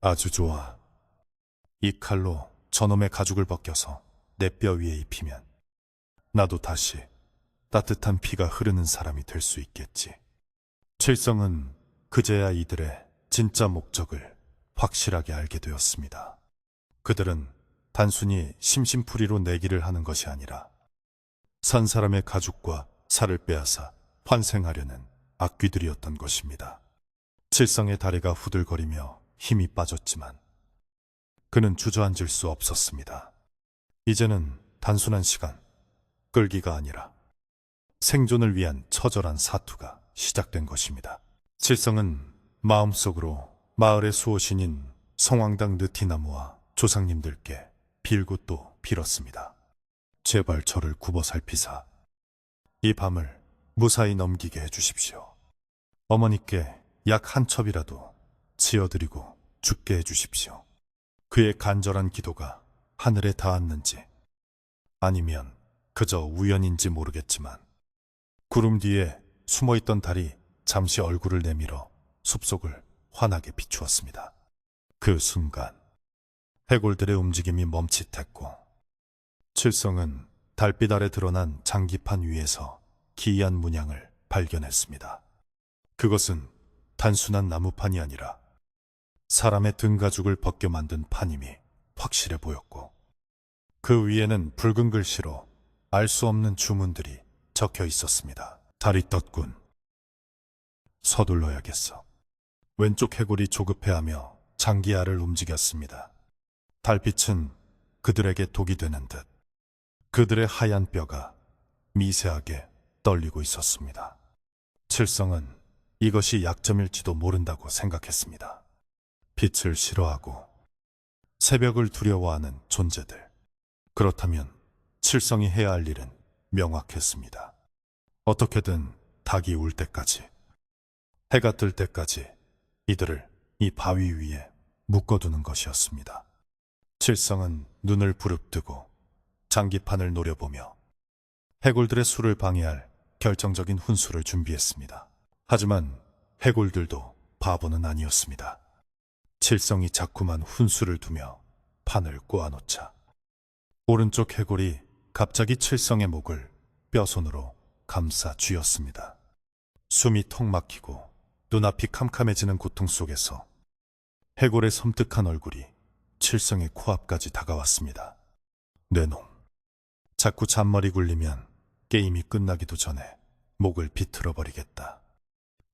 아주 좋아. 이 칼로 저놈의 가죽을 벗겨서 내 뼈 위에 입히면 나도 다시 따뜻한 피가 흐르는 사람이 될 수 있겠지. 칠성은 그제야 이들의 진짜 목적을 확실하게 알게 되었습니다. 그들은 단순히 심심풀이로 내기를 하는 것이 아니라 산 사람의 가죽과 살을 빼앗아 환생하려는 악귀들이었던 것입니다. 칠성의 다리가 후들거리며 힘이 빠졌지만 그는 주저앉을 수 없었습니다. 이제는 단순한 시간, 끌기가 아니라 생존을 위한 처절한 사투가 시작된 것입니다. 칠성은 마음속으로 마을의 수호신인 성황당 느티나무와 조상님들께 빌고 또 빌었습니다. 제발 저를 굽어 살피사 이 밤을 무사히 넘기게 해주십시오. 어머니께 약 한 첩이라도 지어드리고 죽게 해주십시오. 그의 간절한 기도가 하늘에 닿았는지 아니면 그저 우연인지 모르겠지만 구름 뒤에 숨어있던 달이 잠시 얼굴을 내밀어 숲속을 환하게 비추었습니다. 그 순간 해골들의 움직임이 멈칫했고 칠성은 달빛 아래 드러난 장기판 위에서 기이한 문양을 발견했습니다. 그것은 단순한 나무판이 아니라 사람의 등가죽을 벗겨 만든 판임이 확실해 보였고 그 위에는 붉은 글씨로 알 수 없는 주문들이 적혀 있었습니다. 달이 떴군. 서둘러야겠어. 왼쪽 해골이 조급해하며 장기알을 움직였습니다. 달빛은 그들에게 독이 되는 듯 그들의 하얀 뼈가 미세하게 떨리고 있었습니다. 칠성은 이것이 약점일지도 모른다고 생각했습니다. 빛을 싫어하고 새벽을 두려워하는 존재들. 그렇다면 칠성이 해야 할 일은 명확했습니다. 어떻게든 닭이 울 때까지, 해가 뜰 때까지 이들을 이 바위 위에 묶어두는 것이었습니다. 칠성은 눈을 부릅뜨고 장기판을 노려보며 해골들의 수를 방해할 결정적인 훈수를 준비했습니다. 하지만 해골들도 바보는 아니었습니다. 칠성이 자꾸만 훈수를 두며 판을 꼬아놓자 오른쪽 해골이 갑자기 칠성의 목을 뼈손으로 감싸 쥐었습니다. 숨이 턱 막히고 눈앞이 캄캄해지는 고통 속에서 해골의 섬뜩한 얼굴이 칠성의 코앞까지 다가왔습니다. 내 놈, 자꾸 잔머리 굴리면 게임이 끝나기도 전에 목을 비틀어 버리겠다.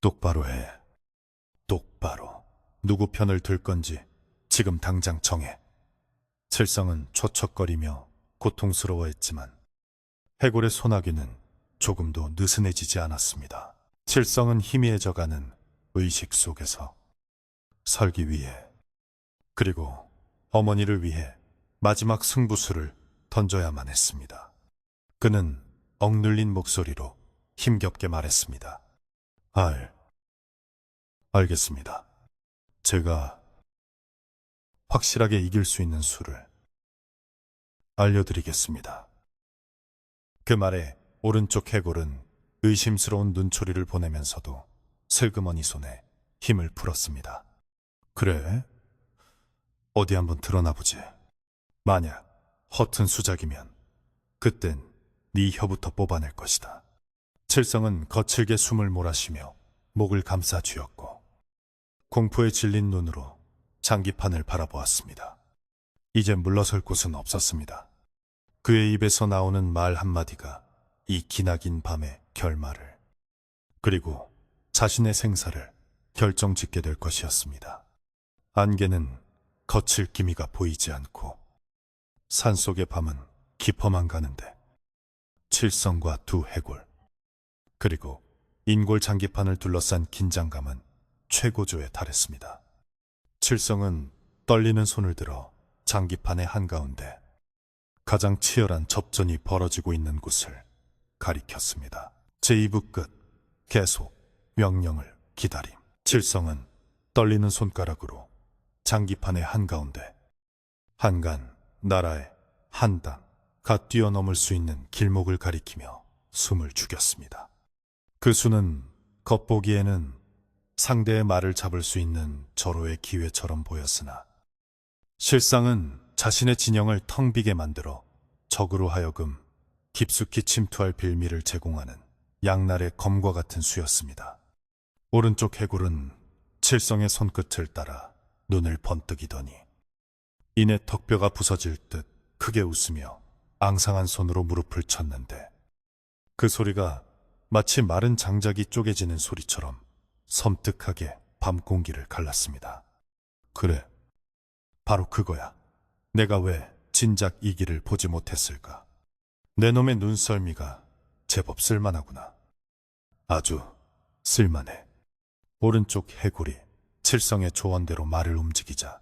똑바로 해. 똑바로. 누구 편을 들 건지 지금 당장 정해. 칠성은 초척거리며 고통스러워했지만 해골의 소나기는 조금도 느슨해지지 않았습니다. 칠성은 희미해져가는 의식 속에서 설기 위해 그리고 어머니를 위해 마지막 승부수를 던져야만 했습니다. 그는 억눌린 목소리로 힘겹게 말했습니다. 알겠습니다. 제가 확실하게 이길 수 있는 수를 알려드리겠습니다. 그 말에 오른쪽 해골은 의심스러운 눈초리를 보내면서도 슬그머니 손에 힘을 풀었습니다. 그래? 어디 한번 드러나보지. 만약 허튼 수작이면 그땐 네 혀부터 뽑아낼 것이다. 칠성은 거칠게 숨을 몰아쉬며 목을 감싸 쥐었고 공포에 질린 눈으로 장기판을 바라보았습니다. 이제 물러설 곳은 없었습니다. 그의 입에서 나오는 말 한마디가 이 기나긴 밤의 결말을 그리고 자신의 생사를 결정짓게 될 것이었습니다. 안개는 거칠 기미가 보이지 않고 산속의 밤은 깊어만 가는데 칠성과 두 해골 그리고 인골 장기판을 둘러싼 긴장감은 최고조에 달했습니다. 칠성은 떨리는 손을 들어 장기판의 한가운데 가장 치열한 접전이 벌어지고 있는 곳을 가리켰습니다. 제2부 끝. 계속 명령을 기다림. 칠성은 떨리는 손가락으로 장기판의 한가운데 한간 나라의 한당 갓 뛰어넘을 수 있는 길목을 가리키며 숨을 죽였습니다. 그 수는 겉보기에는 상대의 말을 잡을 수 있는 절호의 기회처럼 보였으나 실상은 자신의 진영을 텅 비게 만들어 적으로 하여금 깊숙이 침투할 빌미를 제공하는 양날의 검과 같은 수였습니다. 오른쪽 해골은 칠성의 손끝을 따라 눈을 번뜩이더니 이내 턱뼈가 부서질 듯 크게 웃으며 앙상한 손으로 무릎을 쳤는데 그 소리가 마치 마른 장작이 쪼개지는 소리처럼 섬뜩하게 밤 공기를 갈랐습니다. 그래, 바로 그거야. 내가 왜 진작 이 길을 보지 못했을까? 내 놈의 눈썰미가 제법 쓸만하구나. 아주 쓸만해. 오른쪽 해골이 칠성의 조언대로 말을 움직이자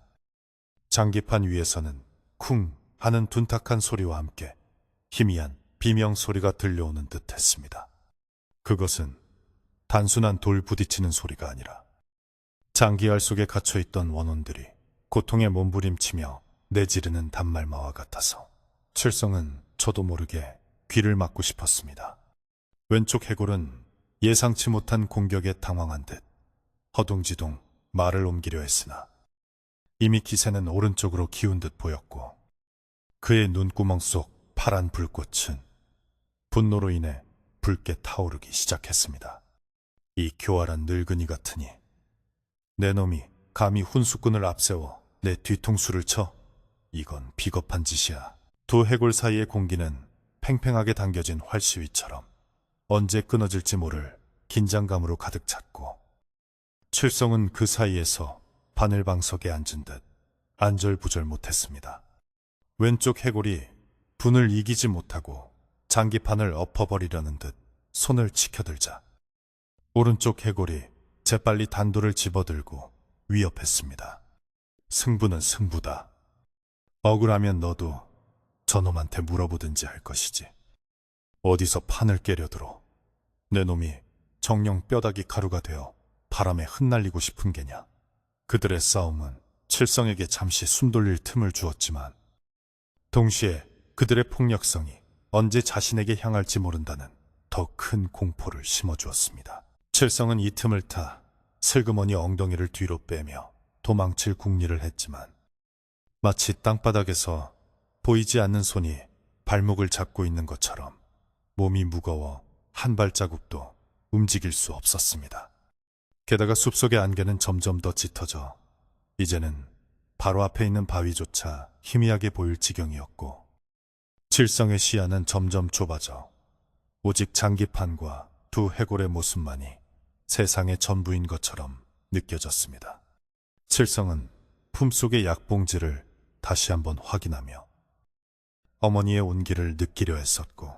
장기판 위에서는 쿵 하는 둔탁한 소리와 함께 희미한 비명 소리가 들려오는 듯 했습니다. 그것은 단순한 돌 부딪히는 소리가 아니라 장기알 속에 갇혀있던 원혼들이 고통에 몸부림치며 내지르는 단말마와 같아서 칠성은 저도 모르게 귀를 막고 싶었습니다. 왼쪽 해골은 예상치 못한 공격에 당황한 듯 허둥지둥 말을 옮기려 했으나 이미 기세는 오른쪽으로 기운 듯 보였고 그의 눈구멍 속 파란 불꽃은 분노로 인해 붉게 타오르기 시작했습니다. 이 교활한 늙은이 같으니 내 놈이 감히 훈수꾼을 앞세워 내 뒤통수를 쳐? 이건 비겁한 짓이야. 두 해골 사이의 공기는 팽팽하게 당겨진 활시위처럼 언제 끊어질지 모를 긴장감으로 가득 찼고 칠성은 그 사이에서 바늘방석에 앉은 듯 안절부절 못했습니다. 왼쪽 해골이 분을 이기지 못하고 장기판을 엎어버리려는 듯 손을 치켜들자 오른쪽 해골이 재빨리 단도를 집어들고 위협했습니다. 승부는 승부다. 억울하면 너도 저놈한테 물어보든지 할 것이지. 어디서 판을 깨려들어 내 놈이 정령 뼈다귀 가루가 되어 바람에 흩날리고 싶은 게냐. 그들의 싸움은 칠성에게 잠시 숨돌릴 틈을 주었지만 동시에 그들의 폭력성이 언제 자신에게 향할지 모른다는 더 큰 공포를 심어주었습니다. 칠성은 이 틈을 타 슬그머니 엉덩이를 뒤로 빼며 도망칠 궁리를 했지만 마치 땅바닥에서 보이지 않는 손이 발목을 잡고 있는 것처럼 몸이 무거워 한 발자국도 움직일 수 없었습니다. 게다가 숲속의 안개는 점점 더 짙어져 이제는 바로 앞에 있는 바위조차 희미하게 보일 지경이었고 칠성의 시야는 점점 좁아져 오직 장기판과 두 해골의 모습만이 세상의 전부인 것처럼 느껴졌습니다. 칠성은 품속의 약봉지를 다시 한번 확인하며 어머니의 온기를 느끼려 했었고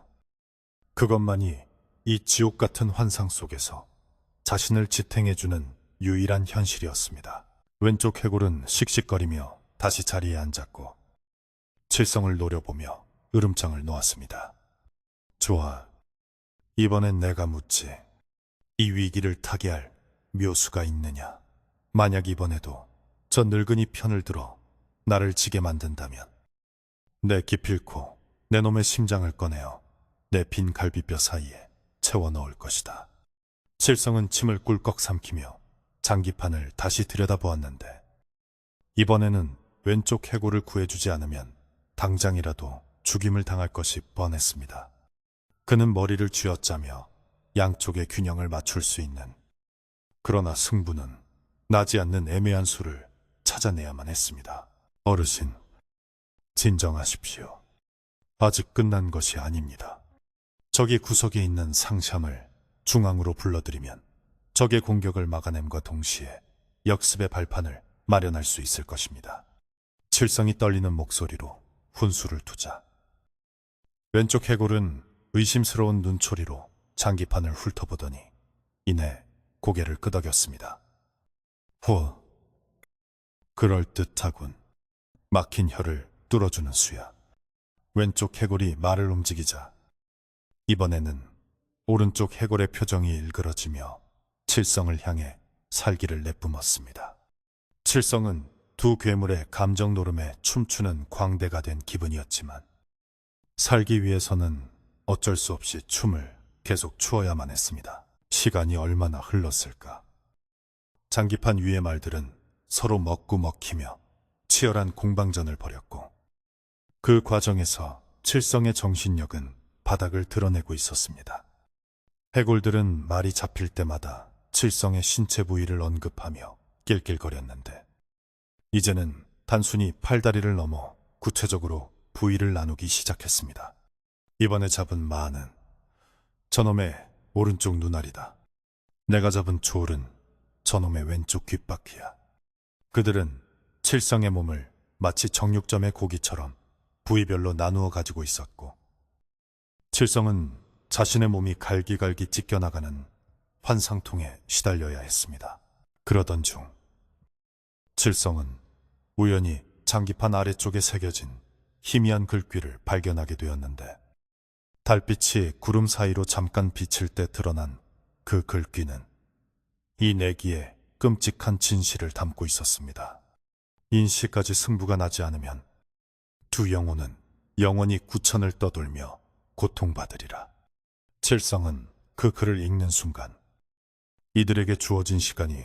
그것만이 이 지옥 같은 환상 속에서 자신을 지탱해주는 유일한 현실이었습니다. 왼쪽 해골은 씩씩거리며 다시 자리에 앉았고 칠성을 노려보며 으름장을 놓았습니다. 좋아, 이번엔 내가 묻지. 이 위기를 타개할 묘수가 있느냐? 만약 이번에도 저 늙은이 편을 들어 나를 지게 만든다면 내 기필코 내 놈의 심장을 꺼내어 내 빈 갈비뼈 사이에 채워 넣을 것이다. 칠성은 침을 꿀꺽 삼키며 장기판을 다시 들여다보았는데 이번에는 왼쪽 해골을 구해주지 않으면 당장이라도 죽임을 당할 것이 뻔했습니다. 그는 머리를 쥐어짜며 양쪽의 균형을 맞출 수 있는 그러나 승부는 나지 않는 애매한 수를 찾아내야만 했습니다. 어르신, 진정하십시오. 아직 끝난 것이 아닙니다. 적이 구석에 있는 상샴을 중앙으로 불러들이면 적의 공격을 막아냄과 동시에 역습의 발판을 마련할 수 있을 것입니다. 칠성이 떨리는 목소리로 훈수를 두자 왼쪽 해골은 의심스러운 눈초리로 장기판을 훑어보더니 이내 고개를 끄덕였습니다. 호, 그럴듯하군. 막힌 혀를 뚫어주는 수야. 왼쪽 해골이 말을 움직이자 이번에는 오른쪽 해골의 표정이 일그러지며 칠성을 향해 살기를 내뿜었습니다. 칠성은 두 괴물의 감정 노름에 춤추는 광대가 된 기분이었지만 살기 위해서는 어쩔 수 없이 춤을 계속 추어야만 했습니다. 시간이 얼마나 흘렀을까. 장기판 위의 말들은 서로 먹고 먹히며 치열한 공방전을 벌였고 그 과정에서 칠성의 정신력은 바닥을 드러내고 있었습니다. 해골들은 말이 잡힐 때마다 칠성의 신체 부위를 언급하며 낄낄거렸는데 이제는 단순히 팔다리를 넘어 구체적으로 부위를 나누기 시작했습니다. 이번에 잡은 마는 저놈의 오른쪽 눈알이다. 내가 잡은 조울은 저놈의 왼쪽 귓바퀴야. 그들은 칠성의 몸을 마치 정육점의 고기처럼 부위별로 나누어 가지고 있었고 칠성은 자신의 몸이 갈기갈기 찢겨나가는 환상통에 시달려야 했습니다. 그러던 중 칠성은 우연히 장기판 아래쪽에 새겨진 희미한 글귀를 발견하게 되었는데 달빛이 구름 사이로 잠깐 비칠 때 드러난 그 글귀는 이 내기에 끔찍한 진실을 담고 있었습니다. 인시까지 승부가 나지 않으면 두 영혼은 영원히 구천을 떠돌며 고통받으리라. 칠성은 그 글을 읽는 순간 이들에게 주어진 시간이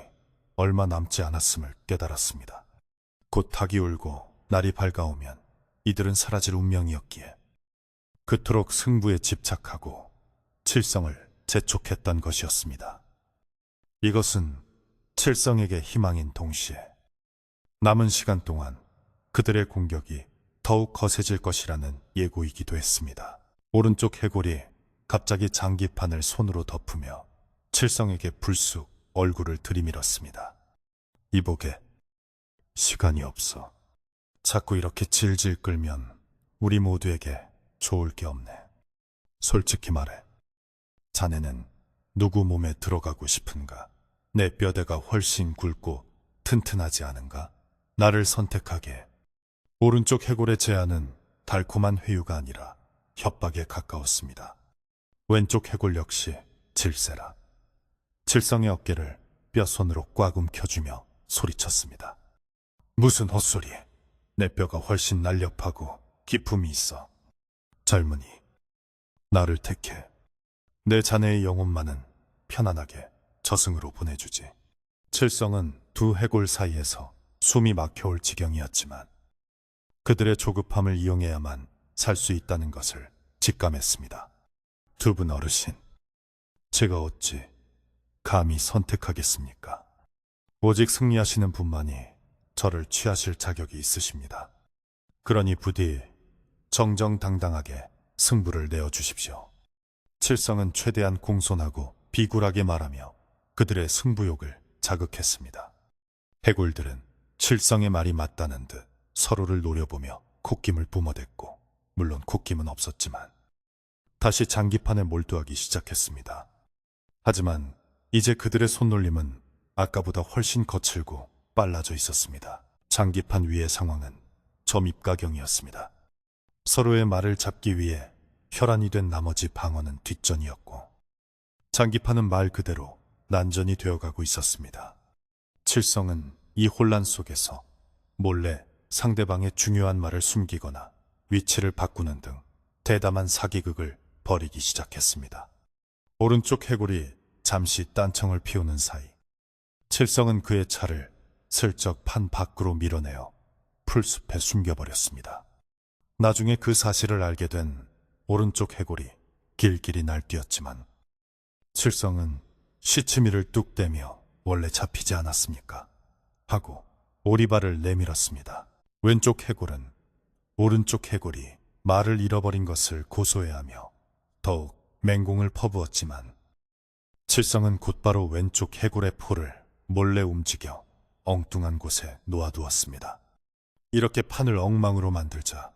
얼마 남지 않았음을 깨달았습니다. 곧 닭이 울고 날이 밝아오면 이들은 사라질 운명이었기에 그토록 승부에 집착하고 칠성을 재촉했던 것이었습니다. 이것은 칠성에게 희망인 동시에 남은 시간 동안 그들의 공격이 더욱 거세질 것이라는 예고이기도 했습니다. 오른쪽 해골이 갑자기 장기판을 손으로 덮으며 칠성에게 불쑥 얼굴을 들이밀었습니다. 이보게, 시간이 없어. 자꾸 이렇게 질질 끌면 우리 모두에게 좋을 게 없네. 솔직히 말해, 자네는 누구 몸에 들어가고 싶은가? 내 뼈대가 훨씬 굵고 튼튼하지 않은가? 나를 선택하게. 오른쪽 해골의 제안은 달콤한 회유가 아니라 협박에 가까웠습니다. 왼쪽 해골 역시 질세라. 칠성의 어깨를 뼈손으로 꽉 움켜쥐며 소리쳤습니다. 무슨 헛소리. 내 뼈가 훨씬 날렵하고 기품이 있어. 젊은이, 나를 택해. 내 자네의 영혼만은 편안하게 저승으로 보내주지. 칠성은 두 해골 사이에서 숨이 막혀올 지경이었지만 그들의 조급함을 이용해야만 살 수 있다는 것을 직감했습니다. 두 분 어르신, 제가 어찌 감히 선택하겠습니까? 오직 승리하시는 분만이 저를 취하실 자격이 있으십니다. 그러니 부디 정정당당하게 승부를 내어주십시오. 칠성은 최대한 공손하고 비굴하게 말하며 그들의 승부욕을 자극했습니다. 해골들은 칠성의 말이 맞다는 듯 서로를 노려보며 콧김을 뿜어댔고, 물론 콧김은 없었지만 다시 장기판에 몰두하기 시작했습니다. 하지만 이제 그들의 손놀림은 아까보다 훨씬 거칠고 빨라져 있었습니다. 장기판 위의 상황은 점입가경이었습니다. 서로의 말을 잡기 위해 혈안이 된 나머지 방어는 뒷전이었고, 장기판은 말 그대로 난전이 되어가고 있었습니다. 칠성은 이 혼란 속에서 몰래 상대방의 중요한 말을 숨기거나 위치를 바꾸는 등 대담한 사기극을 벌이기 시작했습니다. 오른쪽 해골이 잠시 딴청을 피우는 사이 칠성은 그의 차를 슬쩍 판 밖으로 밀어내어 풀숲에 숨겨버렸습니다. 나중에 그 사실을 알게 된 오른쪽 해골이 길길이 날뛰었지만 칠성은 시치미를 뚝 떼며 원래 잡히지 않았습니까? 하고 오리발을 내밀었습니다. 왼쪽 해골은 오른쪽 해골이 말을 잃어버린 것을 고소해하며 더욱 맹공을 퍼부었지만 칠성은 곧바로 왼쪽 해골의 포를 몰래 움직여 엉뚱한 곳에 놓아두었습니다. 이렇게 판을 엉망으로 만들자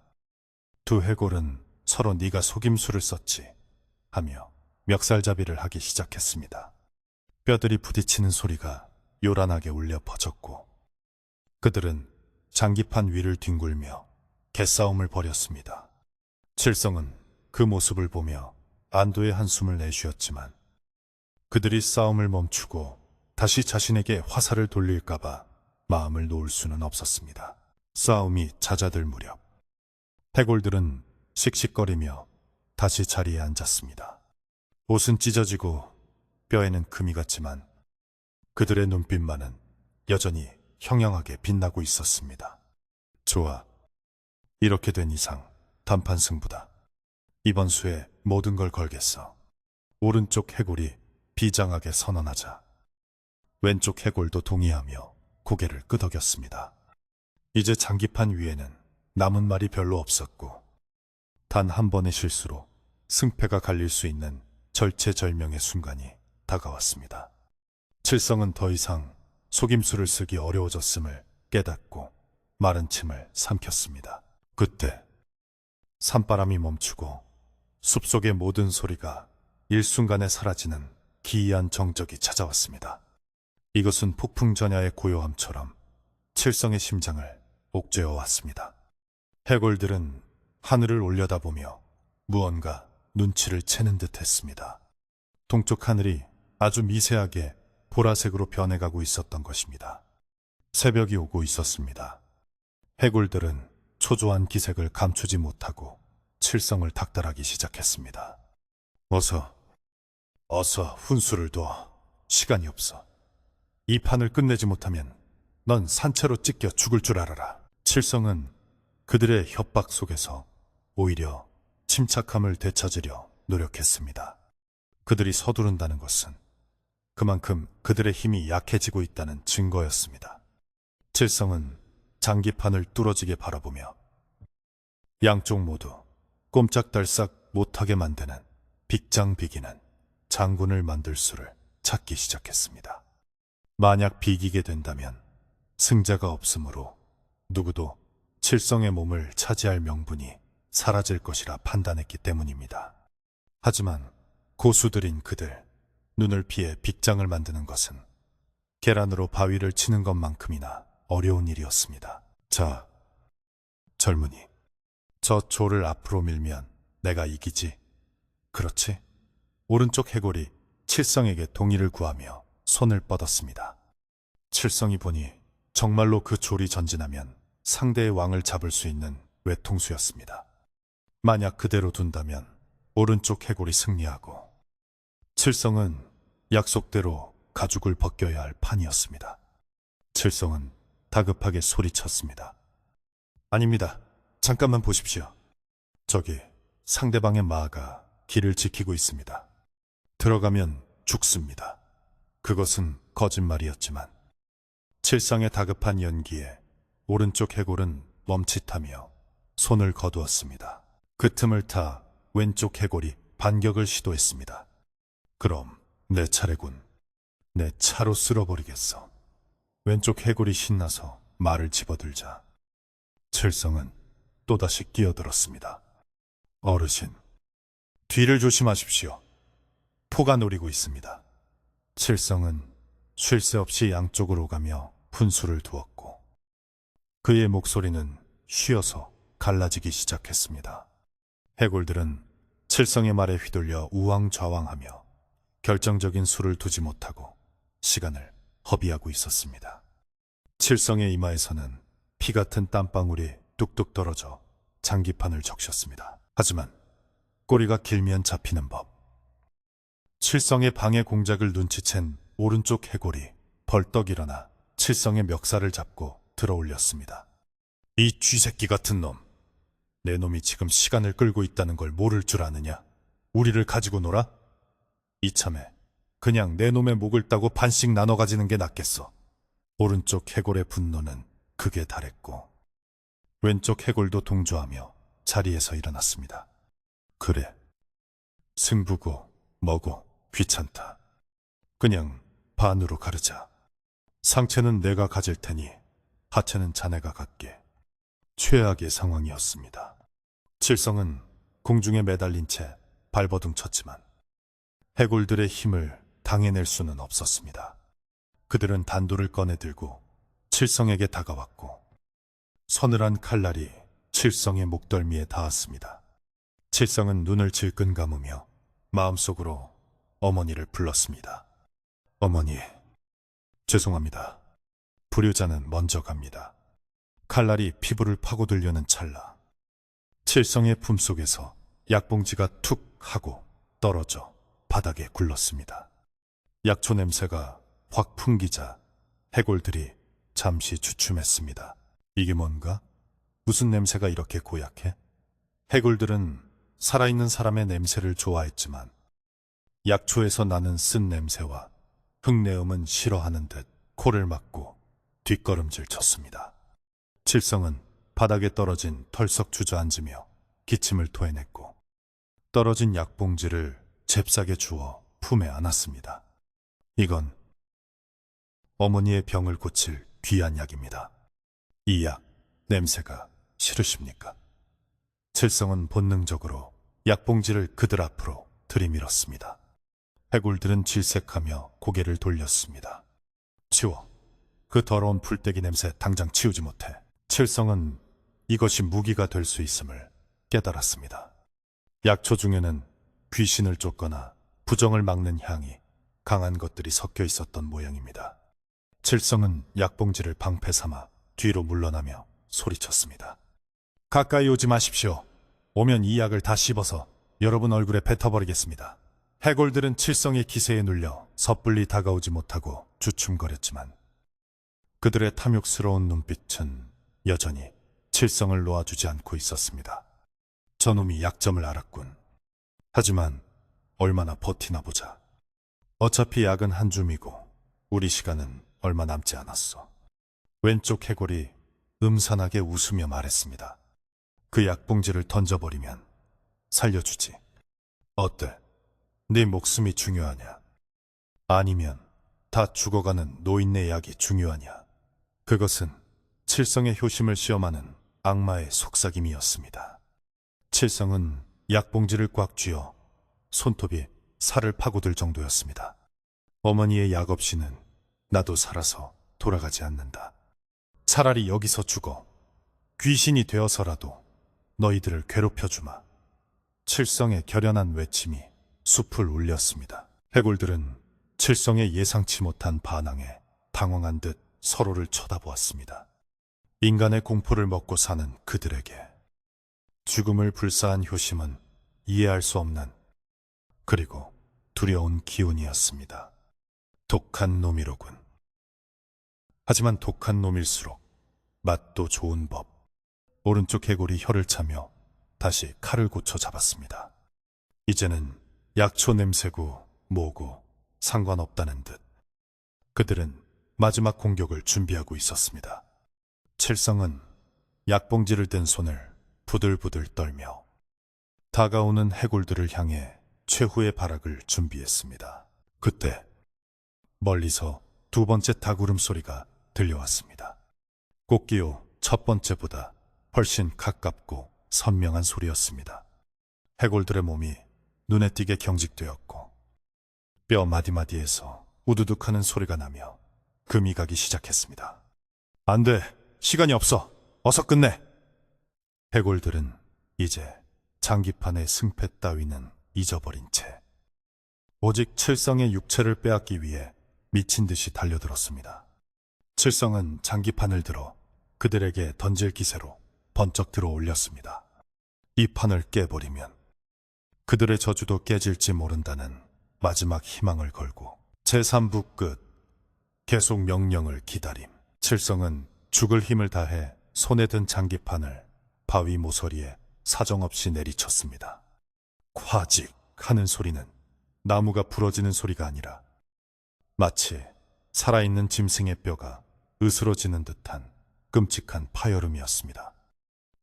두 해골은 서로 네가 속임수를 썼지 하며 멱살잡이를 하기 시작했습니다. 뼈들이 부딪히는 소리가 요란하게 울려 퍼졌고 그들은 장기판 위를 뒹굴며 개싸움을 벌였습니다. 칠성은 그 모습을 보며 안도의 한숨을 내쉬었지만 그들이 싸움을 멈추고 다시 자신에게 화살을 돌릴까봐 마음을 놓을 수는 없었습니다. 싸움이 잦아들 무렵 해골들은 씩씩거리며 다시 자리에 앉았습니다. 옷은 찢어지고 뼈에는 금이 갔지만 그들의 눈빛만은 여전히 형형하게 빛나고 있었습니다. 좋아. 이렇게 된 이상 단판 승부다. 이번 수에 모든 걸 걸겠어. 오른쪽 해골이 비장하게 선언하자 왼쪽 해골도 동의하며 고개를 끄덕였습니다. 이제 장기판 위에는 남은 말이 별로 없었고 단 한 번의 실수로 승패가 갈릴 수 있는 절체절명의 순간이 다가왔습니다. 칠성은 더 이상 속임수를 쓰기 어려워졌음을 깨닫고 마른 침을 삼켰습니다. 그때 산바람이 멈추고 숲속의 모든 소리가 일순간에 사라지는 기이한 정적이 찾아왔습니다. 이것은 폭풍전야의 고요함처럼 칠성의 심장을 옥죄어 왔습니다. 해골들은 하늘을 올려다보며 무언가 눈치를 채는 듯 했습니다. 동쪽 하늘이 아주 미세하게 보라색으로 변해가고 있었던 것입니다. 새벽이 오고 있었습니다. 해골들은 초조한 기색을 감추지 못하고 칠성을 닥달하기 시작했습니다. 어서 훈수를 둬. 시간이 없어. 이 판을 끝내지 못하면 넌 산채로 찢겨 죽을 줄 알아라. 칠성은 그들의 협박 속에서 오히려 침착함을 되찾으려 노력했습니다. 그들이 서두른다는 것은 그만큼 그들의 힘이 약해지고 있다는 증거였습니다. 칠성은 장기판을 뚫어지게 바라보며 양쪽 모두 꼼짝달싹 못하게 만드는 빅장비기는 장군을 만들 수를 찾기 시작했습니다. 만약 비기게 된다면 승자가 없으므로 누구도 칠성의 몸을 차지할 명분이 사라질 것이라 판단했기 때문입니다. 하지만 고수들인 그들, 눈을 피해 빅장을 만드는 것은 계란으로 바위를 치는 것만큼이나 어려운 일이었습니다. 자, 젊은이, 저 조를 앞으로 밀면 내가 이기지. 그렇지? 오른쪽 해골이 칠성에게 동의를 구하며 손을 뻗었습니다. 칠성이 보니 정말로 그 졸이 전진하면 상대의 왕을 잡을 수 있는 외통수였습니다. 만약 그대로 둔다면 오른쪽 해골이 승리하고 칠성은 약속대로 가죽을 벗겨야 할 판이었습니다. 칠성은 다급하게 소리쳤습니다. 아닙니다. 잠깐만 보십시오. 저기 상대방의 마가 길을 지키고 있습니다. 들어가면 죽습니다. 그것은 거짓말이었지만 칠성의 다급한 연기에 오른쪽 해골은 멈칫하며 손을 거두었습니다. 그 틈을 타 왼쪽 해골이 반격을 시도했습니다. 그럼 내 차례군. 내 차로 쓸어버리겠어. 왼쪽 해골이 신나서 말을 집어들자 칠성은 또다시 끼어들었습니다. 어르신, 뒤를 조심하십시오. 포가 노리고 있습니다. 칠성은 쉴 새 없이 양쪽으로 가며 분수를 두었고 그의 목소리는 쉬어서 갈라지기 시작했습니다. 해골들은 칠성의 말에 휘둘려 우왕좌왕하며 결정적인 수를 두지 못하고 시간을 허비하고 있었습니다. 칠성의 이마에서는 피 같은 땀방울이 뚝뚝 떨어져 장기판을 적셨습니다. 하지만 꼬리가 길면 잡히는 법. 칠성의 방해 공작을 눈치챈 오른쪽 해골이 벌떡 일어나 칠성의 멱살을 잡고 들어올렸습니다. 이 쥐새끼 같은 놈. 내 놈이 지금 시간을 끌고 있다는 걸 모를 줄 아느냐? 우리를 가지고 놀아? 이참에 그냥 내 놈의 목을 따고 반씩 나눠 가지는 게 낫겠어. 오른쪽 해골의 분노는 극에 달했고 왼쪽 해골도 동조하며 자리에서 일어났습니다. 그래, 승부고 뭐고 귀찮다. 그냥 반으로 가르자. 상체는 내가 가질 테니 하체는 자네가 갖게. 최악의 상황이었습니다. 칠성은 공중에 매달린 채 발버둥 쳤지만 해골들의 힘을 당해낼 수는 없었습니다. 그들은 단도를 꺼내들고 칠성에게 다가왔고 서늘한 칼날이 칠성의 목덜미에 닿았습니다. 칠성은 눈을 질끈 감으며 마음속으로 어머니를 불렀습니다. 어머니, 죄송합니다. 불효자는 먼저 갑니다. 칼날이 피부를 파고들려는 찰나 칠성의 품속에서 약봉지가 툭 하고 떨어져 바닥에 굴렀습니다. 약초 냄새가 확 풍기자 해골들이 잠시 주춤했습니다. 이게 뭔가? 무슨 냄새가 이렇게 고약해? 해골들은 살아있는 사람의 냄새를 좋아했지만 약초에서 나는 쓴 냄새와 흙내음은 싫어하는 듯 코를 막고 뒷걸음질 쳤습니다. 칠성은 바닥에 떨어진 털썩 주저앉으며 기침을 토해냈고 떨어진 약봉지를 잽싸게 주워 품에 안았습니다. 이건 어머니의 병을 고칠 귀한 약입니다. 이 약 냄새가 싫으십니까? 칠성은 본능적으로 약봉지를 그들 앞으로 들이밀었습니다. 해골들은 질색하며 고개를 돌렸습니다. 치워. 그 더러운 풀떼기 냄새 당장 치우지 못해. 칠성은 이것이 무기가 될 수 있음을 깨달았습니다. 약초 중에는 귀신을 쫓거나 부정을 막는 향이 강한 것들이 섞여 있었던 모양입니다. 칠성은 약봉지를 방패 삼아 뒤로 물러나며 소리쳤습니다. 가까이 오지 마십시오. 오면 이 약을 다 씹어서 여러분 얼굴에 뱉어버리겠습니다. 해골들은 칠성의 기세에 눌려 섣불리 다가오지 못하고 주춤거렸지만 그들의 탐욕스러운 눈빛은 여전히 칠성을 놓아주지 않고 있었습니다. 저놈이 약점을 알았군. 하지만 얼마나 버티나 보자. 어차피 약은 한 줌이고 우리 시간은 얼마 남지 않았어. 왼쪽 해골이 음산하게 웃으며 말했습니다. 그 약봉지를 던져버리면 살려주지. 어때? 네 목숨이 중요하냐? 아니면 다 죽어가는 노인네 약이 중요하냐? 그것은 칠성의 효심을 시험하는 악마의 속삭임이었습니다. 칠성은 약봉지를 꽉 쥐어 손톱이 살을 파고들 정도였습니다. 어머니의 약 없이는 나도 살아서 돌아가지 않는다. 차라리 여기서 죽어 귀신이 되어서라도 너희들을 괴롭혀주마. 칠성의 결연한 외침이 숲을 울렸습니다. 해골들은 칠성의 예상치 못한 반항에 당황한 듯 서로를 쳐다보았습니다. 인간의 공포를 먹고 사는 그들에게 죽음을 불사한 효심은 이해할 수 없는 그리고 두려운 기운이었습니다. 독한 놈이로군. 하지만 독한 놈일수록 맛도 좋은 법. 오른쪽 해골이 혀를 차며 다시 칼을 고쳐 잡았습니다. 이제는 약초 냄새고 뭐고 상관없다는 듯 그들은 마지막 공격을 준비하고 있었습니다. 칠성은 약봉지를 든 손을 부들부들 떨며 다가오는 해골들을 향해 최후의 발악을 준비했습니다. 그때 멀리서 두 번째 닭울음 소리가 들려왔습니다. 꽃기호 첫 번째보다 훨씬 가깝고 선명한 소리였습니다. 해골들의 몸이 눈에 띄게 경직되었고 뼈 마디마디에서 우두둑하는 소리가 나며 금이 가기 시작했습니다. 안 돼! 시간이 없어! 어서 끝내! 해골들은 이제 장기판의 승패 따위는 잊어버린 채 오직 칠성의 육체를 빼앗기 위해 미친 듯이 달려들었습니다. 칠성은 장기판을 들어 그들에게 던질 기세로 번쩍 들어 올렸습니다. 이 판을 깨버리면 그들의 저주도 깨질지 모른다는 마지막 희망을 걸고 제3부 끝 계속 명령을 기다림. 칠성은 죽을 힘을 다해 손에 든 장기판을 바위 모서리에 사정없이 내리쳤습니다. 콱직 하는 소리는 나무가 부러지는 소리가 아니라 마치 살아있는 짐승의 뼈가 으스러지는 듯한 끔찍한 파열음이었습니다.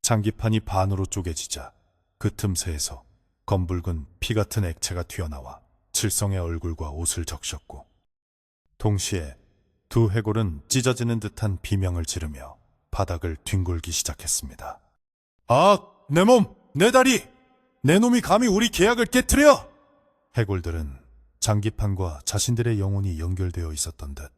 장기판이 반으로 쪼개지자 그 틈새에서 검붉은 피 같은 액체가 튀어나와 칠성의 얼굴과 옷을 적셨고 동시에 두 해골은 찢어지는 듯한 비명을 지르며 바닥을 뒹굴기 시작했습니다. 아! 내 몸! 내 다리! 내 놈이 감히 우리 계약을 깨트려! 해골들은 장기판과 자신들의 영혼이 연결되어 있었던 듯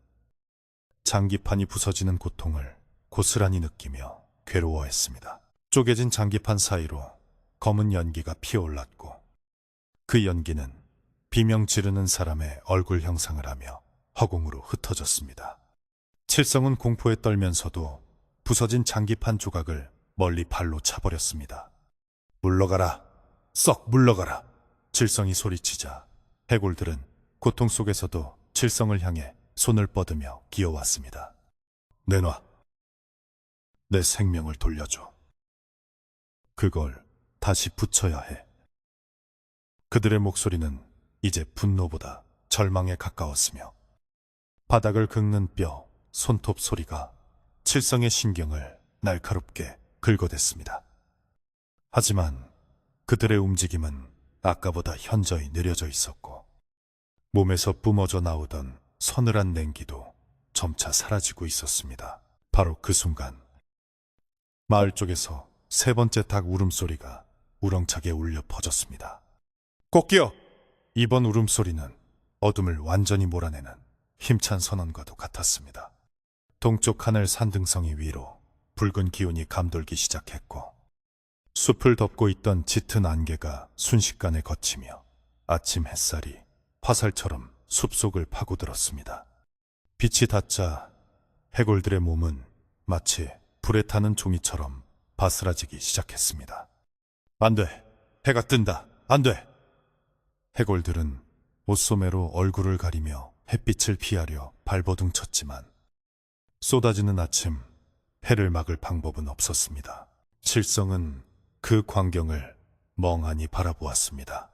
장기판이 부서지는 고통을 고스란히 느끼며 괴로워했습니다. 쪼개진 장기판 사이로 검은 연기가 피어올랐고 그 연기는 비명 지르는 사람의 얼굴 형상을 하며 허공으로 흩어졌습니다. 칠성은 공포에 떨면서도 부서진 장기판 조각을 멀리 발로 차버렸습니다. 물러가라! 썩 물러가라! 칠성이 소리치자 해골들은 고통 속에서도 칠성을 향해 손을 뻗으며 기어왔습니다. 내놔! 내 생명을 돌려줘. 그걸 다시 붙여야 해. 그들의 목소리는 이제 분노보다 절망에 가까웠으며 바닥을 긁는 뼈, 손톱 소리가 칠성의 신경을 날카롭게 긁어댔습니다. 하지만 그들의 움직임은 아까보다 현저히 느려져 있었고 몸에서 뿜어져 나오던 서늘한 냉기도 점차 사라지고 있었습니다. 바로 그 순간 마을 쪽에서 세 번째 닭 울음소리가 우렁차게 울려 퍼졌습니다. 꽃기어! 이번 울음소리는 어둠을 완전히 몰아내는 힘찬 선언과도 같았습니다. 동쪽 하늘 산등성이 위로 붉은 기운이 감돌기 시작했고 숲을 덮고 있던 짙은 안개가 순식간에 걷히며 아침 햇살이 화살처럼 숲속을 파고들었습니다. 빛이 닿자 해골들의 몸은 마치 불에 타는 종이처럼 바스라지기 시작했습니다. 안 돼. 해가 뜬다. 안 돼. 해골들은 옷소매로 얼굴을 가리며 햇빛을 피하려 발버둥 쳤지만 쏟아지는 아침, 해를 막을 방법은 없었습니다. 칠성은 그 광경을 멍하니 바라보았습니다.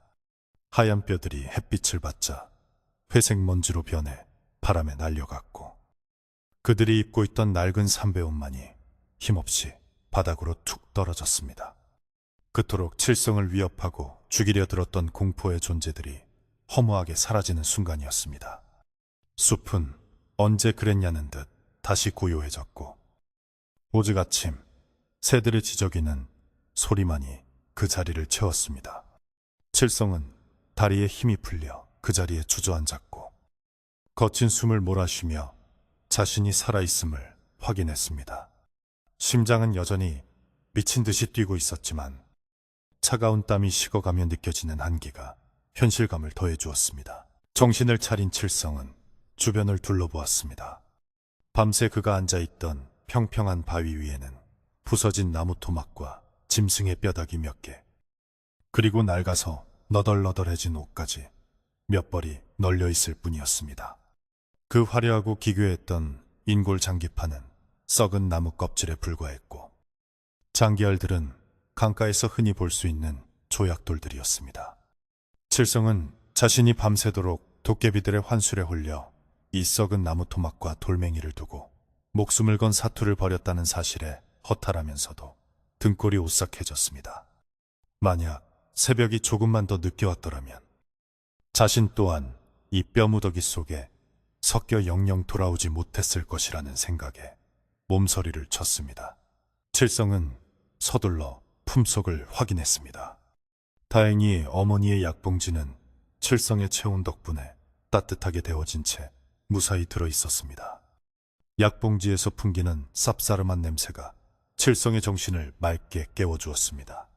하얀 뼈들이 햇빛을 받자 회색 먼지로 변해 바람에 날려갔고 그들이 입고 있던 낡은 삼배옷만이 힘없이 바닥으로 툭 떨어졌습니다. 그토록 칠성을 위협하고 죽이려 들었던 공포의 존재들이 허무하게 사라지는 순간이었습니다. 숲은 언제 그랬냐는 듯 다시 고요해졌고 오직 아침 새들을 지저귀는 소리만이 그 자리를 채웠습니다. 칠성은 다리에 힘이 풀려 그 자리에 주저앉았고 거친 숨을 몰아쉬며 자신이 살아있음을 확인했습니다. 심장은 여전히 미친 듯이 뛰고 있었지만 차가운 땀이 식어가며 느껴지는 한기가 현실감을 더해주었습니다. 정신을 차린 칠성은 주변을 둘러보았습니다. 밤새 그가 앉아있던 평평한 바위 위에는 부서진 나무 토막과 짐승의 뼈다귀 몇 개, 그리고 낡아서 너덜너덜해진 옷까지 몇 벌이 널려있을 뿐이었습니다. 그 화려하고 기괴했던 인골 장기판은 썩은 나무 껍질에 불과했고 장기알들은 강가에서 흔히 볼 수 있는 조약돌들이었습니다. 칠성은 자신이 밤새도록 도깨비들의 환술에 홀려 이 썩은 나무 토막과 돌멩이를 두고 목숨을 건 사투를 벌였다는 사실에 허탈하면서도 등골이 오싹해졌습니다. 만약 새벽이 조금만 더 늦게 왔더라면 자신 또한 이 뼈무더기 속에 섞여 영영 돌아오지 못했을 것이라는 생각에 몸서리를 쳤습니다. 칠성은 서둘러 품속을 확인했습니다. 다행히 어머니의 약봉지는 칠성의 체온 덕분에 따뜻하게 데워진 채 무사히 들어있었습니다. 약봉지에서 풍기는 쌉싸름한 냄새가 칠성의 정신을 맑게 깨워주었습니다.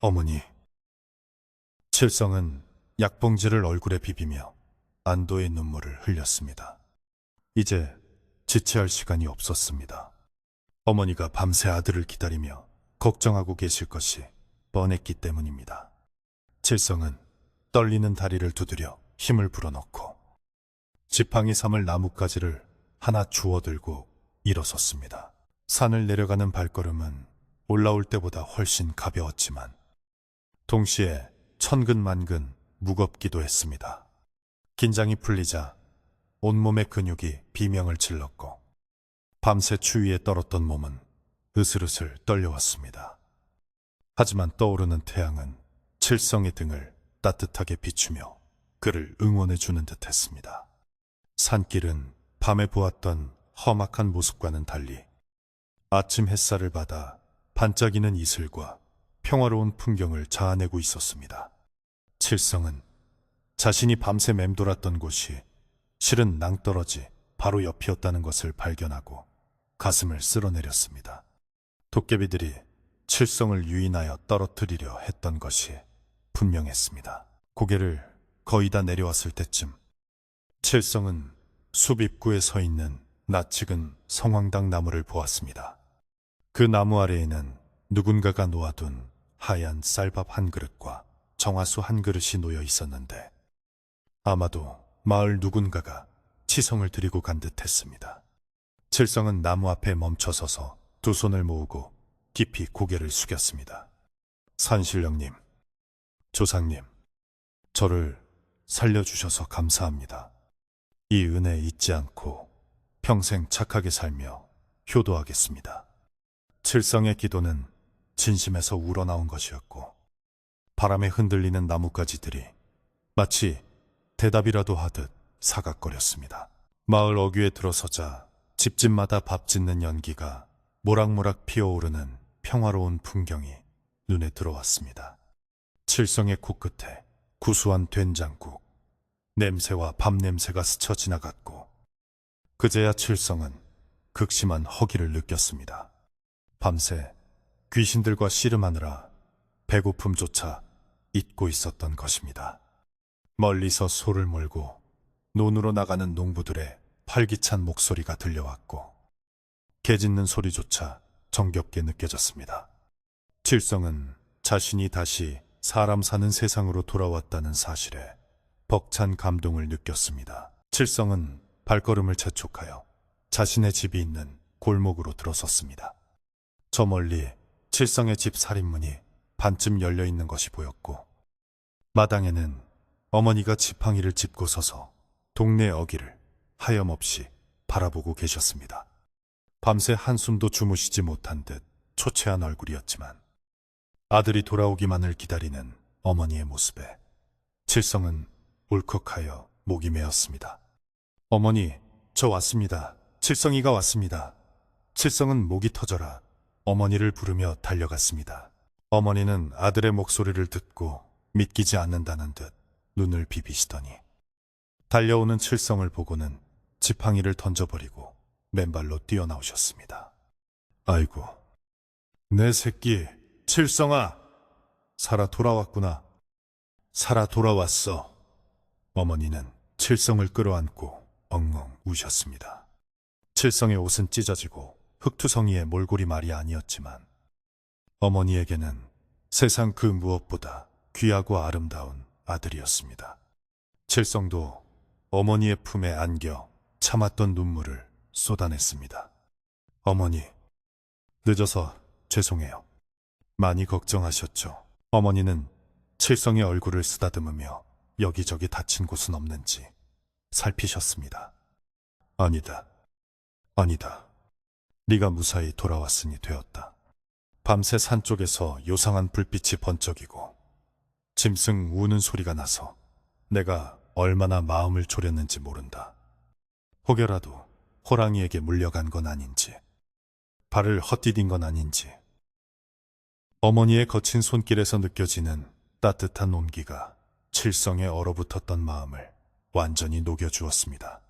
어머니. 칠성은 약봉지를 얼굴에 비비며 안도의 눈물을 흘렸습니다. 이제 지체할 시간이 없었습니다. 어머니가 밤새 아들을 기다리며 걱정하고 계실 것이 뻔했기 때문입니다. 칠성은 떨리는 다리를 두드려 힘을 불어넣고 지팡이 삼을 나뭇가지를 하나 주워들고 일어섰습니다. 산을 내려가는 발걸음은 올라올 때보다 훨씬 가벼웠지만 동시에 천근만근 무겁기도 했습니다. 긴장이 풀리자 온몸의 근육이 비명을 질렀고 밤새 추위에 떨었던 몸은 으슬으슬 떨려왔습니다. 하지만 떠오르는 태양은 칠성의 등을 따뜻하게 비추며 그를 응원해주는 듯했습니다. 산길은 밤에 보았던 험악한 모습과는 달리 아침 햇살을 받아 반짝이는 이슬과 평화로운 풍경을 자아내고 있었습니다. 칠성은 자신이 밤새 맴돌았던 곳이 실은 낭떠러지 바로 옆이었다는 것을 발견하고 가슴을 쓸어내렸습니다. 도깨비들이 칠성을 유인하여 떨어뜨리려 했던 것이 분명했습니다. 고개를 거의 다 내려왔을 때쯤 칠성은 숲 입구에 서 있는 낯익은 성황당 나무를 보았습니다. 그 나무 아래에는 누군가가 놓아둔 하얀 쌀밥 한 그릇과 정화수 한 그릇이 놓여 있었는데 아마도 마을 누군가가 치성을 드리고 간 듯했습니다. 칠성은 나무 앞에 멈춰서서 두 손을 모으고 깊이 고개를 숙였습니다. 산신령님, 조상님, 저를 살려주셔서 감사합니다. 이 은혜 잊지 않고 평생 착하게 살며 효도하겠습니다. 칠성의 기도는 진심에서 우러나온 것이었고 바람에 흔들리는 나뭇가지들이 마치 대답이라도 하듯 사각거렸습니다. 마을 어귀에 들어서자 집집마다 밥 짓는 연기가 모락모락 피어오르는 평화로운 풍경이 눈에 들어왔습니다. 칠성의 코끝에 구수한 된장국, 냄새와 밥 냄새가 스쳐 지나갔고 그제야 칠성은 극심한 허기를 느꼈습니다. 밤새 귀신들과 씨름하느라 배고픔조차 잊고 있었던 것입니다. 멀리서 소를 몰고 논으로 나가는 농부들의 활기찬 목소리가 들려왔고 개 짖는 소리조차 정겹게 느껴졌습니다. 칠성은 자신이 다시 사람 사는 세상으로 돌아왔다는 사실에 벅찬 감동을 느꼈습니다. 칠성은 발걸음을 재촉하여 자신의 집이 있는 골목으로 들어섰습니다. 저 멀리 칠성의 집 살인문이 반쯤 열려 있는 것이 보였고, 마당에는 어머니가 지팡이를 짚고 서서 동네 어귀를 하염없이 바라보고 계셨습니다. 밤새 한숨도 주무시지 못한 듯 초췌한 얼굴이었지만 아들이 돌아오기만을 기다리는 어머니의 모습에 칠성은 울컥하여 목이 메었습니다. 어머니, 저 왔습니다. 칠성이가 왔습니다. 칠성은 목이 터져라 어머니를 부르며 달려갔습니다. 어머니는 아들의 목소리를 듣고 믿기지 않는다는 듯 눈을 비비시더니 달려오는 칠성을 보고는 지팡이를 던져버리고 맨발로 뛰어나오셨습니다. 아이고, 내 새끼 칠성아, 살아 돌아왔구나. 살아 돌아왔어. 어머니는 칠성을 끌어안고 엉엉 우셨습니다. 칠성의 옷은 찢어지고 흙투성이의 몰골이 말이 아니었지만 어머니에게는 세상 그 무엇보다 귀하고 아름다운 아들이었습니다. 칠성도 어머니의 품에 안겨 참았던 눈물을 쏟아냈습니다. 어머니, 늦어서 죄송해요. 많이 걱정하셨죠. 어머니는 칠성의 얼굴을 쓰다듬으며 여기저기 다친 곳은 없는지 살피셨습니다. 아니다. 아니다. 네가 무사히 돌아왔으니 되었다. 밤새 산 쪽에서 요상한 불빛이 번쩍이고 짐승 우는 소리가 나서 내가 얼마나 마음을 졸였는지 모른다. 혹여라도 호랑이에게 물려간 건 아닌지, 발을 헛디딘 건 아닌지. 어머니의 거친 손길에서 느껴지는 따뜻한 온기가 칠성에 얼어붙었던 마음을 완전히 녹여주었습니다.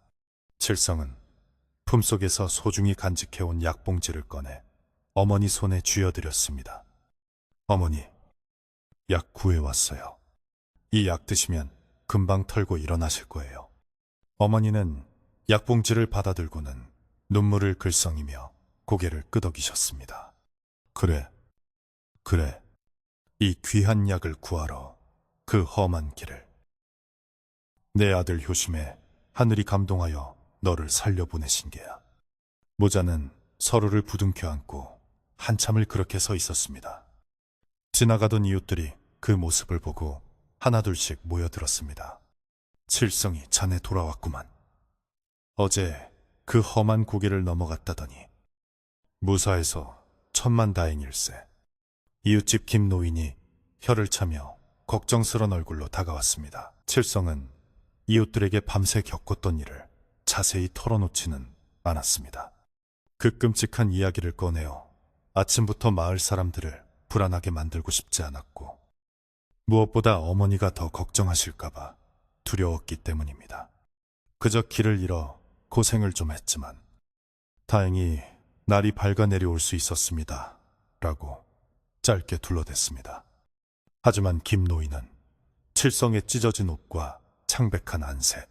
칠성은 품속에서 소중히 간직해온 약봉지를 꺼내 어머니 손에 쥐어드렸습니다. 어머니, 약 구해왔어요. 이 약 드시면 금방 털고 일어나실 거예요. 어머니는 약봉지를 받아들고는 눈물을 글썽이며 고개를 끄덕이셨습니다. 그래. 이 귀한 약을 구하러 그 험한 길을. 내 아들 효심에 하늘이 감동하여 너를 살려보내신 게야. 모자는 서로를 부둥켜 안고 한참을 그렇게 서 있었습니다. 지나가던 이웃들이 그 모습을 보고 하나둘씩 모여들었습니다. 칠성이 자네 돌아왔구만. 어제 그 험한 고개를 넘어갔다더니 무사해서 천만다행일세. 이웃집 김노인이 혀를 차며 걱정스런 얼굴로 다가왔습니다. 칠성은 이웃들에게 밤새 겪었던 일을 자세히 털어놓지는 않았습니다. 그 끔찍한 이야기를 꺼내어 아침부터 마을 사람들을 불안하게 만들고 싶지 않았고, 무엇보다 어머니가 더 걱정하실까봐 두려웠기 때문입니다. 그저 길을 잃어 고생을 좀 했지만 다행히 날이 밝아 내려올 수 있었습니다. 라고 짧게 둘러댔습니다. 하지만 김노인은 칠성의 찢어진 옷과 창백한 안색,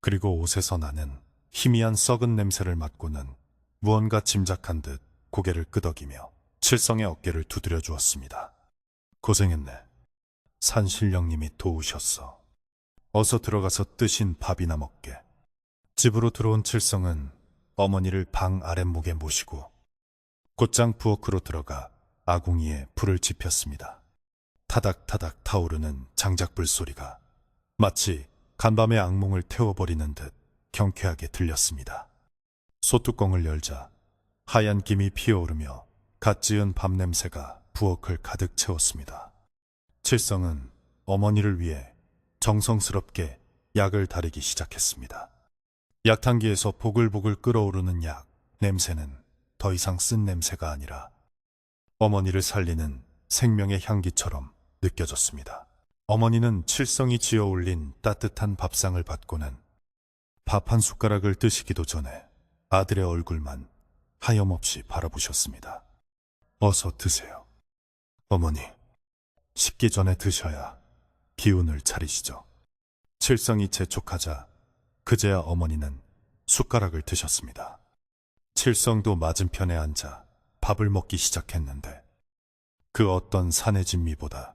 그리고 옷에서 나는 희미한 썩은 냄새를 맡고는 무언가 짐작한 듯 고개를 끄덕이며 칠성의 어깨를 두드려 주었습니다. 고생했네. 산신령님이 도우셨어. 어서 들어가서 뜨신 밥이나 먹게. 집으로 들어온 칠성은 어머니를 방 아랫목에 모시고 곧장 부엌으로 들어가 아궁이에 불을 지폈습니다. 타닥타닥 타오르는 장작불 소리가 마치 간밤의 악몽을 태워버리는 듯 경쾌하게 들렸습니다. 소뚜껑을 열자 하얀 김이 피어오르며 갓 지은 밥 냄새가 부엌을 가득 채웠습니다. 칠성은 어머니를 위해 정성스럽게 약을 다리기 시작했습니다. 약탕기에서 보글보글 끓어오르는 약 냄새는 더 이상 쓴 냄새가 아니라 어머니를 살리는 생명의 향기처럼 느껴졌습니다. 어머니는 칠성이 지어 올린 따뜻한 밥상을 받고는 밥 한 숟가락을 드시기도 전에 아들의 얼굴만 하염없이 바라보셨습니다. 어서 드세요. 어머니, 식기 전에 드셔야 기운을 차리시죠. 칠성이 재촉하자 그제야 어머니는 숟가락을 드셨습니다. 칠성도 맞은편에 앉아 밥을 먹기 시작했는데 그 어떤 산의 진미보다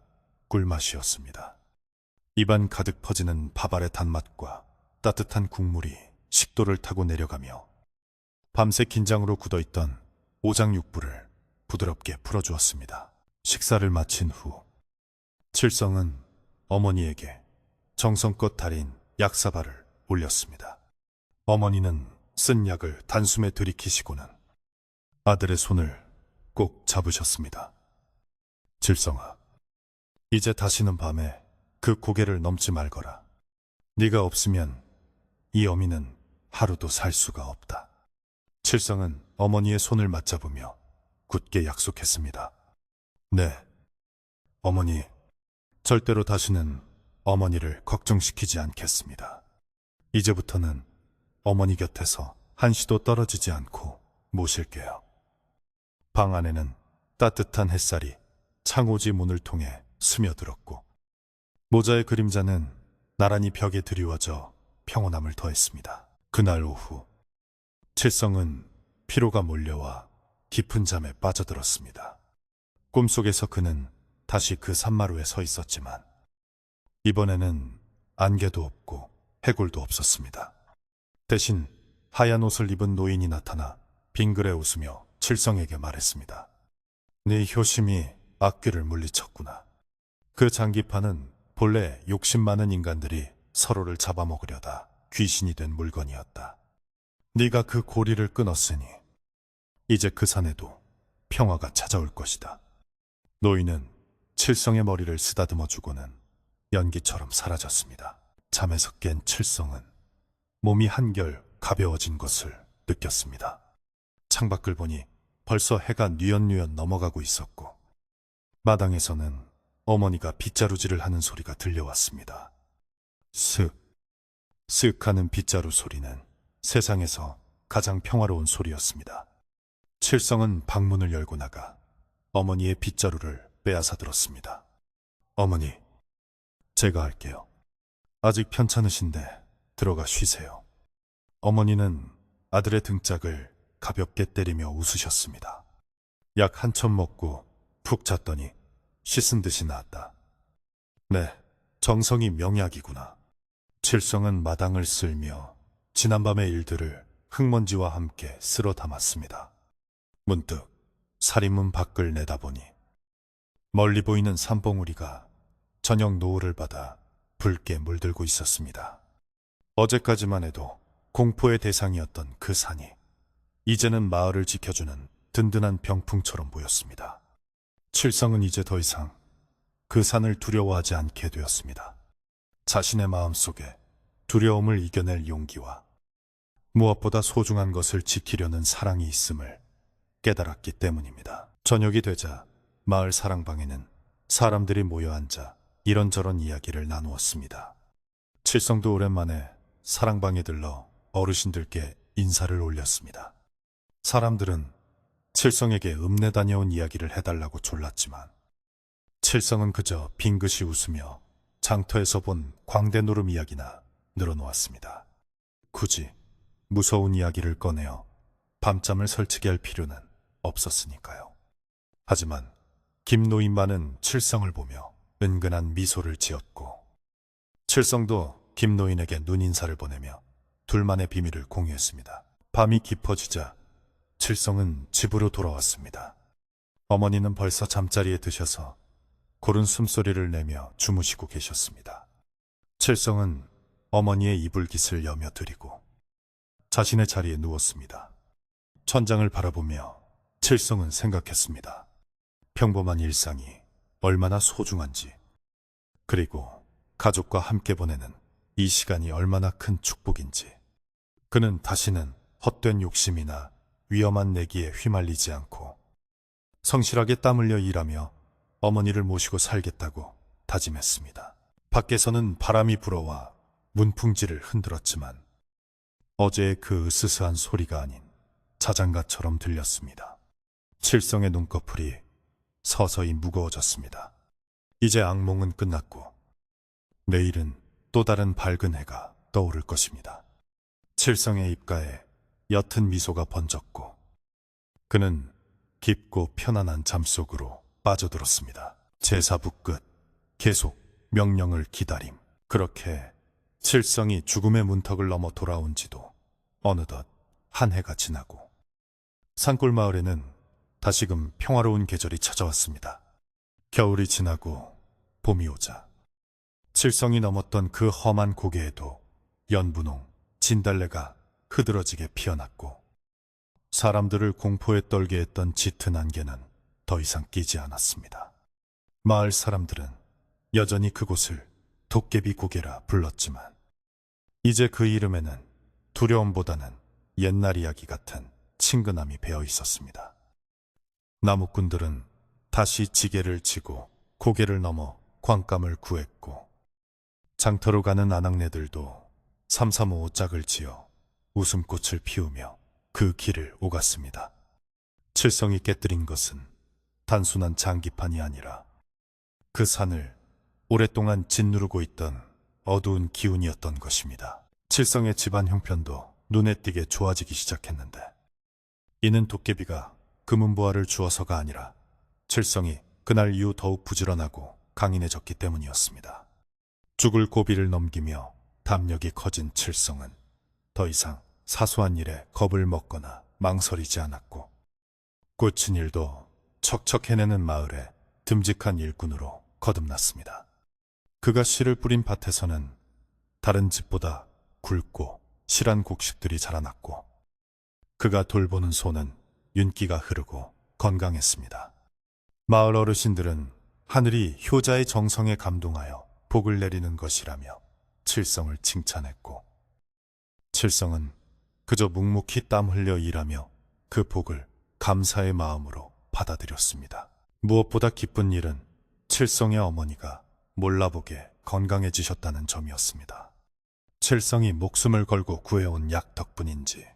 꿀맛이었습니다. 입안 가득 퍼지는 밥알의 단맛과 따뜻한 국물이 식도를 타고 내려가며 밤새 긴장으로 굳어있던 오장육부를 부드럽게 풀어주었습니다. 식사를 마친 후 칠성은 어머니에게 정성껏 달인 약사발을 올렸습니다. 어머니는 쓴 약을 단숨에 들이키시고는 아들의 손을 꼭 잡으셨습니다. 칠성아, 이제 다시는 밤에 그 고개를 넘지 말거라. 네가 없으면 이 어미는 하루도 살 수가 없다. 칠성은 어머니의 손을 맞잡으며 굳게 약속했습니다. 네, 어머니, 절대로 다시는 어머니를 걱정시키지 않겠습니다. 이제부터는 어머니 곁에서 한시도 떨어지지 않고 모실게요. 방 안에는 따뜻한 햇살이 창호지 문을 통해 스며들었고 모자의 그림자는 나란히 벽에 드리워져 평온함을 더했습니다. 그날 오후 칠성은 피로가 몰려와 깊은 잠에 빠져들었습니다. 꿈속에서 그는 다시 그 산마루에 서 있었지만 이번에는 안개도 없고 해골도 없었습니다. 대신 하얀 옷을 입은 노인이 나타나 빙그레 웃으며 칠성에게 말했습니다. 네 효심이 악귀를 물리쳤구나. 그 장기판은 본래 욕심 많은 인간들이 서로를 잡아먹으려다 귀신이 된 물건이었다. 네가 그 고리를 끊었으니 이제 그 산에도 평화가 찾아올 것이다. 노인은 칠성의 머리를 쓰다듬어주고는 연기처럼 사라졌습니다. 잠에서 깬 칠성은 몸이 한결 가벼워진 것을 느꼈습니다. 창밖을 보니 벌써 해가 뉘엿뉘엿 넘어가고 있었고 마당에서는 어머니가 빗자루질을 하는 소리가 들려왔습니다. 슥, 슥 하는 빗자루 소리는 세상에서 가장 평화로운 소리였습니다. 칠성은 방문을 열고 나가 어머니의 빗자루를 빼앗아 들었습니다. 어머니, 제가 할게요. 아직 편찮으신데 들어가 쉬세요. 어머니는 아들의 등짝을 가볍게 때리며 웃으셨습니다. 약 한 첩 먹고 푹 잤더니 씻은 듯이 나았다. 네, 정성이 명약이구나. 칠성은 마당을 쓸며 지난밤의 일들을 흙먼지와 함께 쓸어 담았습니다. 문득 살인문 밖을 내다보니 멀리 보이는 산봉우리가 저녁 노을을 받아 붉게 물들고 있었습니다. 어제까지만 해도 공포의 대상이었던 그 산이 이제는 마을을 지켜주는 든든한 병풍처럼 보였습니다. 칠성은 이제 더 이상 그 산을 두려워하지 않게 되었습니다. 자신의 마음속에 두려움을 이겨낼 용기와 무엇보다 소중한 것을 지키려는 사랑이 있음을 깨달았기 때문입니다. 저녁이 되자 마을 사랑방에는 사람들이 모여 앉아 이런저런 이야기를 나누었습니다. 칠성도 오랜만에 사랑방에 들러 어르신들께 인사를 올렸습니다. 사람들은 칠성에게 읍내 다녀온 이야기를 해달라고 졸랐지만 칠성은 그저 빙긋이 웃으며 장터에서 본 광대노름 이야기나 늘어놓았습니다. 굳이 무서운 이야기를 꺼내어 밤잠을 설치게 할 필요는 없었으니까요. 하지만 김노인만은 칠성을 보며 은근한 미소를 지었고 칠성도 김노인에게 눈인사를 보내며 둘만의 비밀을 공유했습니다. 밤이 깊어지자 칠성은 집으로 돌아왔습니다. 어머니는 벌써 잠자리에 드셔서 고른 숨소리를 내며 주무시고 계셨습니다. 칠성은 어머니의 이불깃을 여며 드리고 자신의 자리에 누웠습니다. 천장을 바라보며 칠성은 생각했습니다. 평범한 일상이 얼마나 소중한지, 그리고 가족과 함께 보내는 이 시간이 얼마나 큰 축복인지. 그는 다시는 헛된 욕심이나 위험한 내기에 휘말리지 않고 성실하게 땀 흘려 일하며 어머니를 모시고 살겠다고 다짐했습니다. 밖에서는 바람이 불어와 문풍지를 흔들었지만 어제의 그 으스스한 소리가 아닌 자장가처럼 들렸습니다. 칠성의 눈꺼풀이 서서히 무거워졌습니다. 이제 악몽은 끝났고 내일은 또 다른 밝은 해가 떠오를 것입니다. 칠성의 입가에 옅은 미소가 번졌고 그는 깊고 편안한 잠속으로 빠져들었습니다. 제사부 끝. 계속 명령을 기다림. 그렇게 칠성이 죽음의 문턱을 넘어 돌아온 지도 어느덧 한 해가 지나고 산골 마을에는 다시금 평화로운 계절이 찾아왔습니다. 겨울이 지나고 봄이 오자 칠성이 넘었던 그 험한 고개에도 연분홍, 진달래가 흐드러지게 피어났고 사람들을 공포에 떨게 했던 짙은 안개는 더 이상 끼지 않았습니다. 마을 사람들은 여전히 그곳을 도깨비 고개라 불렀지만 이제 그 이름에는 두려움보다는 옛날 이야기 같은 친근함이 배어 있었습니다. 나무꾼들은 다시 지게를 치고 고개를 넘어 광감을 구했고 장터로 가는 아낙네들도 삼삼오오 짝을 지어 웃음꽃을 피우며 그 길을 오갔습니다. 칠성이 깨뜨린 것은 단순한 장기판이 아니라 그 산을 오랫동안 짓누르고 있던 어두운 기운이었던 것입니다. 칠성의 집안 형편도 눈에 띄게 좋아지기 시작했는데 이는 도깨비가 금은보화를 주어서가 아니라 칠성이 그날 이후 더욱 부지런하고 강인해졌기 때문이었습니다. 죽을 고비를 넘기며 담력이 커진 칠성은 더 이상 사소한 일에 겁을 먹거나 망설이지 않았고 꽂힌 일도 척척 해내는 마을에 듬직한 일꾼으로 거듭났습니다. 그가 씨를 뿌린 밭에서는 다른 집보다 굵고 실한 곡식들이 자라났고 그가 돌보는 소는 윤기가 흐르고 건강했습니다. 마을 어르신들은 하늘이 효자의 정성에 감동하여 복을 내리는 것이라며 칠성을 칭찬했고 칠성은 그저 묵묵히 땀 흘려 일하며 그 복을 감사의 마음으로 받아들였습니다. 무엇보다 기쁜 일은 칠성의 어머니가 몰라보게 건강해지셨다는 점이었습니다. 칠성이 목숨을 걸고 구해온 약 덕분인지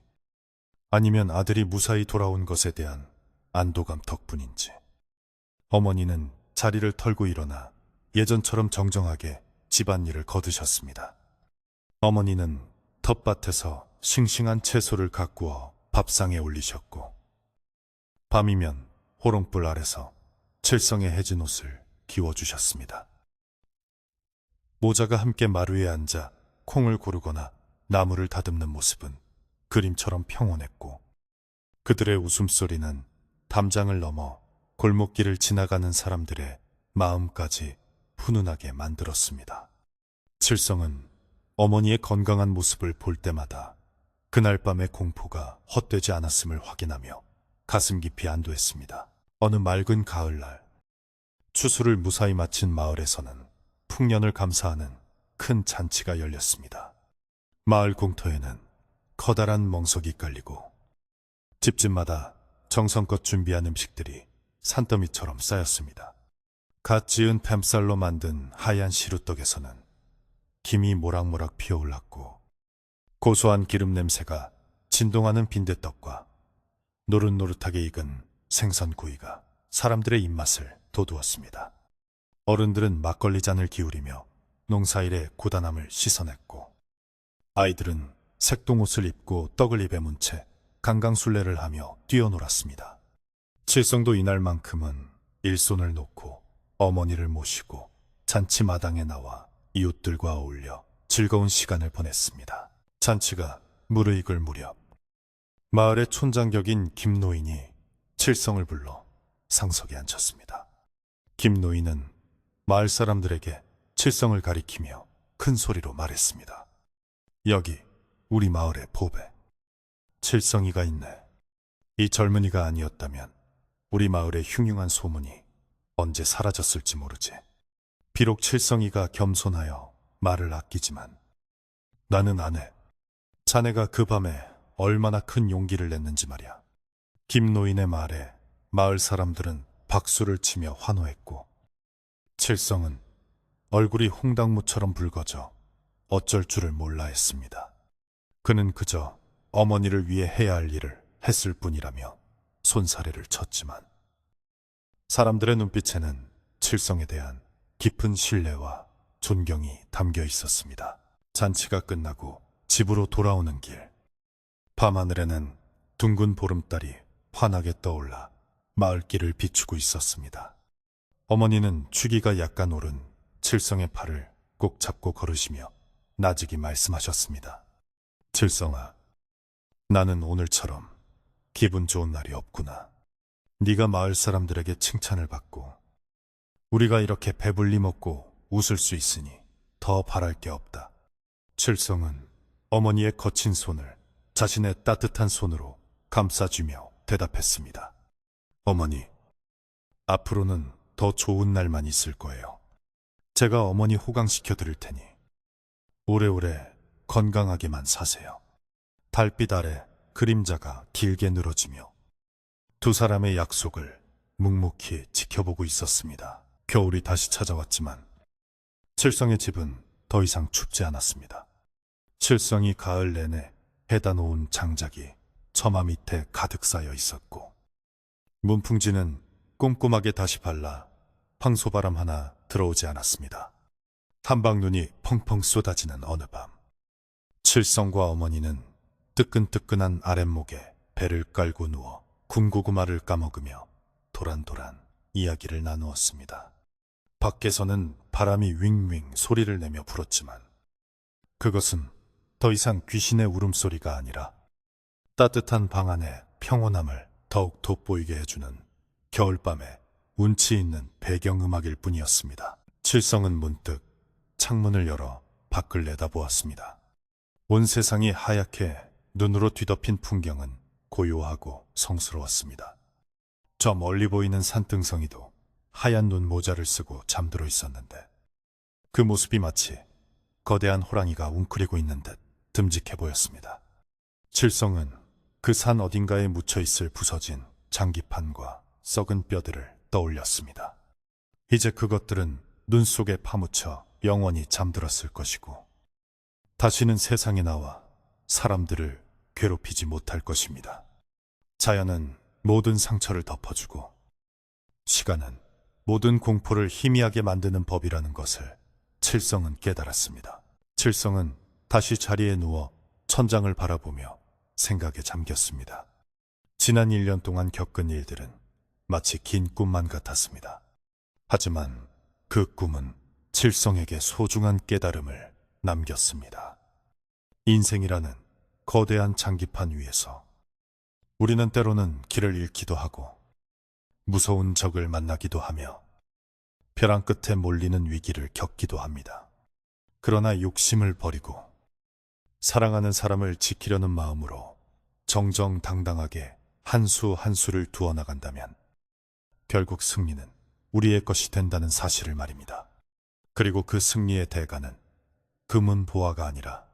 아니면 아들이 무사히 돌아온 것에 대한 안도감 덕분인지 어머니는 자리를 털고 일어나 예전처럼 정정하게 집안일을 거두셨습니다. 어머니는 텃밭에서 싱싱한 채소를 가꾸어 밥상에 올리셨고 밤이면 호롱불 아래서 칠성의 해진 옷을 기워주셨습니다. 모자가 함께 마루에 앉아 콩을 고르거나 나무를 다듬는 모습은 그림처럼 평온했고 그들의 웃음소리는 담장을 넘어 골목길을 지나가는 사람들의 마음까지 훈훈하게 만들었습니다. 칠성은 어머니의 건강한 모습을 볼 때마다 그날 밤의 공포가 헛되지 않았음을 확인하며 가슴 깊이 안도했습니다. 어느 맑은 가을날 추수를 무사히 마친 마을에서는 풍년을 감사하는 큰 잔치가 열렸습니다. 마을 공터에는 커다란 멍석이 깔리고 집집마다 정성껏 준비한 음식들이 산더미처럼 쌓였습니다. 갓 지은 팹쌀로 만든 하얀 시루떡에서는 김이 모락모락 피어올랐고 고소한 기름 냄새가 진동하는 빈대떡과 노릇노릇하게 익은 생선구이가 사람들의 입맛을 돋우었습니다. 어른들은 막걸리 잔을 기울이며 농사일의 고단함을 씻어냈고 아이들은 색동옷을 입고 떡을 입에 문 채 강강술래를 하며 뛰어놀았습니다. 칠성도 이날만큼은 일손을 놓고 어머니를 모시고 잔치마당에 나와 이웃들과 어울려 즐거운 시간을 보냈습니다. 잔치가 무르익을 무렵 마을의 촌장격인 김노인이 칠성을 불러 상석에 앉혔습니다. 김노인은 마을 사람들에게 칠성을 가리키며 큰 소리로 말했습니다. 여기 우리 마을의 보배 칠성이가 있네. 이 젊은이가 아니었다면 우리 마을의 흉흉한 소문이 언제 사라졌을지 모르지. 비록 칠성이가 겸손하여 말을 아끼지만 나는 아네. 자네가 그 밤에 얼마나 큰 용기를 냈는지 말이야. 김노인의 말에 마을 사람들은 박수를 치며 환호했고 칠성은 얼굴이 홍당무처럼 붉어져 어쩔 줄을 몰라 했습니다. 그는 그저 어머니를 위해 해야 할 일을 했을 뿐이라며 손사래를 쳤지만 사람들의 눈빛에는 칠성에 대한 깊은 신뢰와 존경이 담겨 있었습니다. 잔치가 끝나고 집으로 돌아오는 길, 밤하늘에는 둥근 보름달이 환하게 떠올라 마을길을 비추고 있었습니다. 어머니는 취기가 약간 오른 칠성의 팔을 꼭 잡고 걸으시며 나직이 말씀하셨습니다. 칠성아, 나는 오늘처럼 기분 좋은 날이 없구나. 네가 마을 사람들에게 칭찬을 받고 우리가 이렇게 배불리 먹고 웃을 수 있으니 더 바랄 게 없다. 칠성은 어머니의 거친 손을 자신의 따뜻한 손으로 감싸주며 대답했습니다. 어머니, 앞으로는 더 좋은 날만 있을 거예요. 제가 어머니 호강시켜 드릴 테니 오래오래 건강하게만 사세요. 달빛 아래 그림자가 길게 늘어지며 두 사람의 약속을 묵묵히 지켜보고 있었습니다. 겨울이 다시 찾아왔지만 칠성의 집은 더 이상 춥지 않았습니다. 칠성이 가을 내내 해다 놓은 장작이 처마 밑에 가득 쌓여 있었고 문풍지는 꼼꼼하게 다시 발라 황소바람 하나 들어오지 않았습니다. 한방눈이 펑펑 쏟아지는 어느 밤, 칠성과 어머니는 뜨끈뜨끈한 아랫목에 배를 깔고 누워 군고구마를 까먹으며 도란도란 이야기를 나누었습니다. 밖에서는 바람이 윙윙 소리를 내며 불었지만 그것은 더 이상 귀신의 울음소리가 아니라 따뜻한 방 안의 평온함을 더욱 돋보이게 해주는 겨울밤의 운치 있는 배경음악일 뿐이었습니다. 칠성은 문득 창문을 열어 밖을 내다보았습니다. 온 세상이 하얗게 눈으로 뒤덮인 풍경은 고요하고 성스러웠습니다. 저 멀리 보이는 산등성이도 하얀 눈 모자를 쓰고 잠들어 있었는데 그 모습이 마치 거대한 호랑이가 웅크리고 있는 듯 듬직해 보였습니다. 칠성은 그 산 어딘가에 묻혀있을 부서진 장기판과 썩은 뼈들을 떠올렸습니다. 이제 그것들은 눈 속에 파묻혀 영원히 잠들었을 것이고 다시는 세상에 나와 사람들을 괴롭히지 못할 것입니다. 자연은 모든 상처를 덮어주고 시간은 모든 공포를 희미하게 만드는 법이라는 것을 칠성은 깨달았습니다. 칠성은 다시 자리에 누워 천장을 바라보며 생각에 잠겼습니다. 지난 1년 동안 겪은 일들은 마치 긴 꿈만 같았습니다. 하지만 그 꿈은 칠성에게 소중한 깨달음을 남겼습니다. 인생이라는 거대한 장기판 위에서 우리는 때로는 길을 잃기도 하고 무서운 적을 만나기도 하며 벼랑 끝에 몰리는 위기를 겪기도 합니다. 그러나 욕심을 버리고 사랑하는 사람을 지키려는 마음으로 정정당당하게 한 수 한 수를 두어 나간다면 결국 승리는 우리의 것이 된다는 사실을 말입니다. 그리고 그 승리의 대가는 금은 보화가 아니라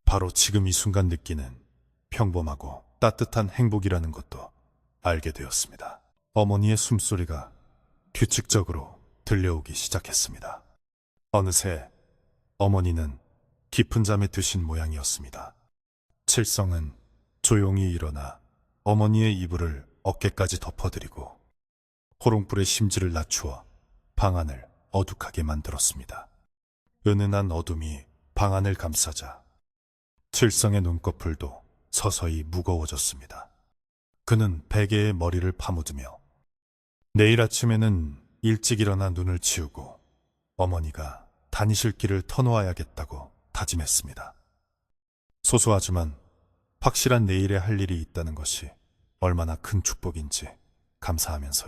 바로 지금 이 순간 느끼는 평범하고 따뜻한 행복이라는 것도 알게 되었습니다. 어머니의 숨소리가 규칙적으로 들려오기 시작했습니다. 어느새 어머니는 깊은 잠에 드신 모양이었습니다. 칠성은 조용히 일어나 어머니의 이불을 어깨까지 덮어드리고 호롱불의 심지를 낮추어 방 안을 어둑하게 만들었습니다. 은은한 어둠이 방 안을 감싸자 칠성의 눈꺼풀도 서서히 무거워졌습니다. 그는 베개에 머리를 파묻으며 내일 아침에는 일찍 일어나 눈을 치우고 어머니가 다니실 길을 터놓아야겠다고 다짐했습니다. 소소하지만 확실한 내일에 할 일이 있다는 것이 얼마나 큰 축복인지 감사하면서요.